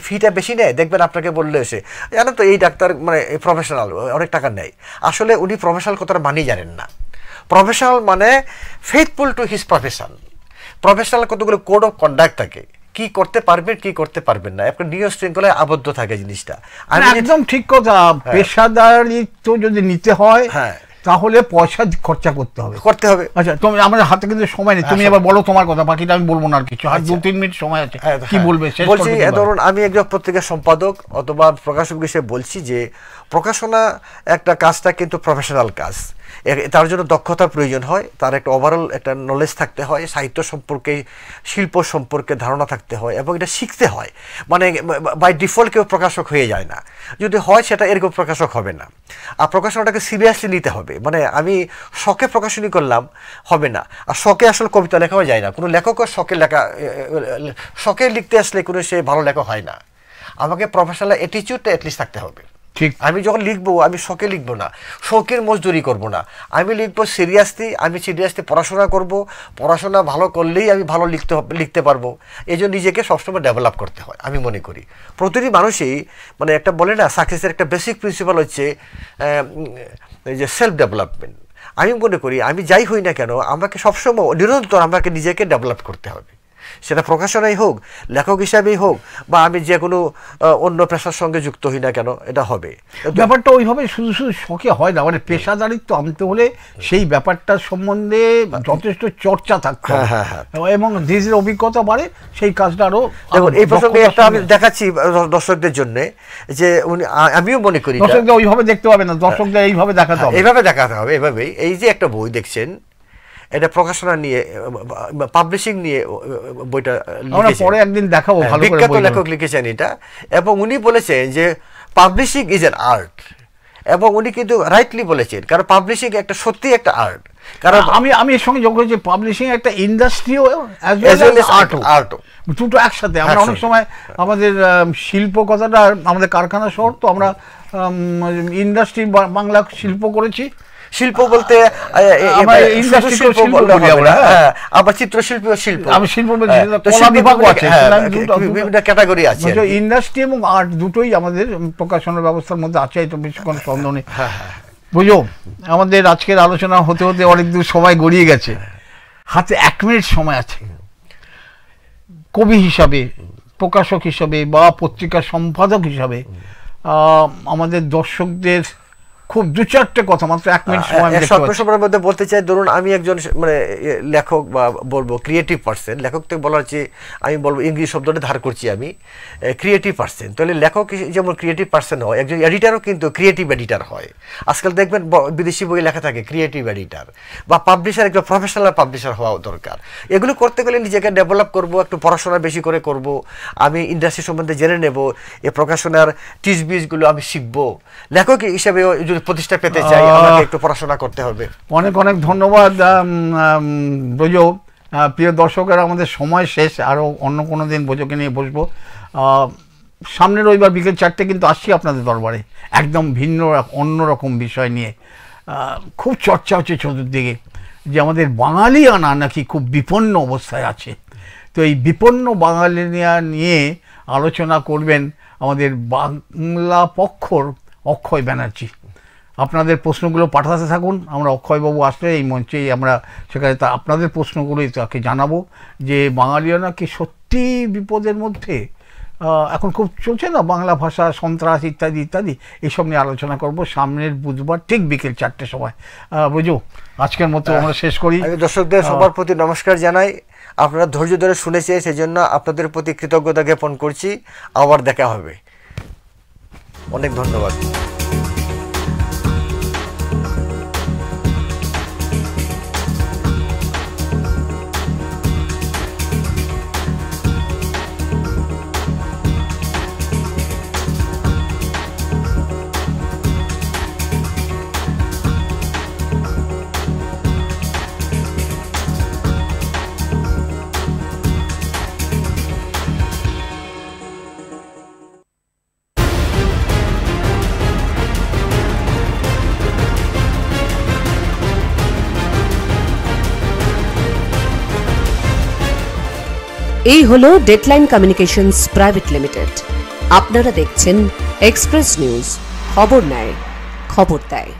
ফিটা বেশি নেয়, দেখবেন আপনাকে বললে এসে জানেন তো এই ডাক্তার মানে প্রফেশনাল, অনেক টাকা নেয়। আসলে উনি প্রফেশনাল কথাটা মানেই জানেন না। প্রফেশনাল মানে faithful to his profession. Professional কতগুলো কোড অফ কন্ডাক্ট থাকে, কি করতে পারবেন কি করতে পারবেন না, একটা নিয়ম শৃঙ্খলায় আবদ্ধ থাকে জিনিসটা। একদম ঠিক কথা। পেশাদারিত্ব যদি নিতে হয় তাহলে পয়সা খরচা করতে হবে। আচ্ছা, তুমি আমাদের হাতে কিন্তু সময় নেই, তুমি এবার বলো তোমার কথা, বাকিটা আমি বলবো না আর কিছু। আর 2-3 মিনিট সময় আছে, কি বলবে? বলছি, ধরুন আমি একজন পত্রিকার সম্পাদক অথবা প্রকাশক হিসেবে বলছি যে প্রকাশনা একটা কাজটা কিন্তু প্রফেশনাল কাজ। তার জন্য দক্ষতার প্রয়োজন হয়, তার একটা ওভারঅল একটা নলেজ থাকতে হয়, সাহিত্য সম্পর্কে শিল্প সম্পর্কে ধারণা থাকতে হয় এবং এটা শিখতে হয়। মানে বাই ডিফল্ট কেউ প্রকাশক হয়ে যায় না, যদি হয় সেটা এরকম প্রকাশক হবে না। আর প্রকাশনাটাকে সিরিয়াসলি নিতে হবে। মানে আমি শখে প্রকাশনী করলাম হবে না, আর শখে আসলে কবিতা লেখাও যায় না। কোনো লেখকও শখে লিখতে আসলে কোনো সে ভালো লেখক হয় না। আমাকে প্রফেশনাল অ্যাটিটিউডটা অ্যাটলিস্ট থাকতে হবে। ঠিক, আমি যখন লিখবো আমি শখে লিখবো না, শখের মজদুরি করব না, আমি লিখবো সিরিয়াসলি। আমি সিরিয়াসলি পড়াশোনা করব, পড়াশোনা ভালো করলেই আমি ভালো লিখতে পারবো। এই জন্য নিজেকে সবসময় ডেভেলপ করতে হয় আমি মনে করি। প্রতিটি মানুষই মানে একটা বলে না, সাকসেসের একটা বেসিক প্রিন্সিপাল হচ্ছে যে সেলফ ডেভেলপমেন্ট। আমি মনে করি আমি যাই হই না কেন, আমাকে সবসময় নিরন্তর আমাকে নিজেকে ডেভেলপ করতে হবে। সেটা প্রকাশনাই হোক, লেখক হিসাবেই হোক, বা আমি যে কোনো অন্য পেশার সঙ্গে যুক্ত হই না কেন, এটা হবে। ব্যাপারটা ওইভাবে শুধু শুধু শখে হয় না, মানে পেশাদারিত্ব আনতে হলে সেই ব্যাপারটার সম্বন্ধে যথেষ্ট চর্চা থাকতে হবে এবং নিজের অভিজ্ঞতা বাড়ে, সেই কাজটা আরো। দেখুন, এই প্রসঙ্গে একটা আমি দেখাচ্ছি দর্শকদের জন্য, যে আমিও মনে করি দর্শকদের ওইভাবে দেখতে হবে না, দর্শকদের এইভাবে দেখাতে হবে, এইভাবে দেখাতে হবে। এভাবেই এই যে একটা বই দেখছেন, এটা প্রকাশনা নিয়ে, পাবলিশিং নিয়ে বইটা পরে একদিন দেখাবো, ভালো করে বিখ্যাত লেখক লিখেছেন এটা। এবং উনি বলেছেন যে পাবলিশিং ইজ অ্যান আর্ট, এবং উনি কিন্তু রাইটলি বলেছেন, কারণ পাবলিশিং একটা সত্যি একটা আর্ট। কারণ আমি এর সঙ্গে যোগ করেছি, পাবলিশিং একটা ইন্ডাস্ট্রিও আর্ট, দুটো একসাথে। আমরা অনেক সময় আমাদের শিল্প কথাটা, আমাদের কারখানা শহর তো, আমরা ইন্ডাস্ট্রি বাংলা শিল্প করেছি। শিল্প বলতে আবার চিত্রশিল্পী ও শিল্প, আমি শিল্প ক্যাটাগরি আছে। ইন্ডাস্ট্রি এবং আর্ট দুটোই আমাদের প্রকাশনের ব্যবস্থার মধ্যে আছে, এই তো বেশি কোনো সন্দেহ নেই। বুঝো, আমাদের আজকের আলোচনা হতে হতে অনেক দূর সময় গড়িয়ে গেছে, হাতে 1 মিনিট সময় আছে। কবি হিসাবে, প্রকাশক হিসাবে বা পত্রিকার সম্পাদক হিসাবে আমাদের দর্শকদের খুব 2-4টে কথা, মাত্র 1 মিনিট সময়ের মধ্যে বলতে চাই। ধরুন আমি একজন মানে লেখক বা বলবো ক্রিয়েটিভ পার্সন। লেখক থেকে বলা হচ্ছে, আমি বলবো ইংরেজি শব্দটা ধার করছি আমি, ক্রিয়েটিভ পার্সন। তাহলে লেখক যেমন ক্রিয়েটিভ পার্সন হয়, একজন এডিটারও কিন্তু ক্রিয়েটিভ এডিটার হয়। আজকাল দেখবেন বিদেশি বই লেখা থাকে ক্রিয়েটিভ এডিটার, বা পাবলিশার, একজন প্রফেশনাল পাবলিশার হওয়া দরকার। এগুলো করতে গেলে নিজেকে ডেভেলপ করব, একটু পড়াশোনা বেশি করে করব, আমি ইন্ডাস্ট্রি সম্বন্ধে জেনে নেব, এই প্রকাশনার টিজবিজগুলো আমি শিখবো। লেখক হিসেবে প্রতিষ্ঠা পেতে চাই, আমাকে একটু পড়াশোনা করতে হবে। অনেক অনেক ধন্যবাদ ব্রজো। প্রিয় দর্শকেরা, আমাদের সময় শেষ, আরও অন্য কোনো দিন ব্রজোকে নিয়ে বসবো। সামনের রবিবার বিকেল 4টে কিন্তু আসছি আপনাদের দরবারে, একদম ভিন্ন অন্যরকম বিষয় নিয়ে। খুব চর্চা হচ্ছে চতুর্দিকে যে আমাদের বাঙালিয়ানা নাকি খুব বিপন্ন অবস্থায় আছে। তো এই বিপন্ন বাঙালিয়া নিয়ে আলোচনা করবেন আমাদের বাংলা পক্ষর অক্ষয় ব্যানার্জি। আপনাদের প্রশ্নগুলো পাঠাতে থাকুন। আমরা অক্ষয়বাবু আসলে এই মঞ্চেই আমরা সেখানে আপনাদের প্রশ্নগুলোই তাকে জানাবো যে বাঙালিরা নাকি সত্যি বিপদের মধ্যে। এখন খুব চলছে না বাংলা ভাষা, সন্ত্রাস ইত্যাদি ইত্যাদি, এইসব নিয়ে আলোচনা করব সামনের বুধবার ঠিক বিকেল 4টের সময়। বুঝো আজকের মতো আমরা শেষ করি। আমি দর্শকদের সবার প্রতি নমস্কার জানাই। আপনারা ধৈর্য ধরে শুনেছে, সেই জন্য আপনাদের প্রতি কৃতজ্ঞতা জ্ঞাপন করছি। আবার দেখা হবে। অনেক ধন্যবাদ। এই হলো ডেডলাইন কমিউনিকেশনস প্রাইভেট লিমিটেড। আপনারা দেখছেন এক্সপ্রেস নিউজ, খবর নেয়, খবর দেয়।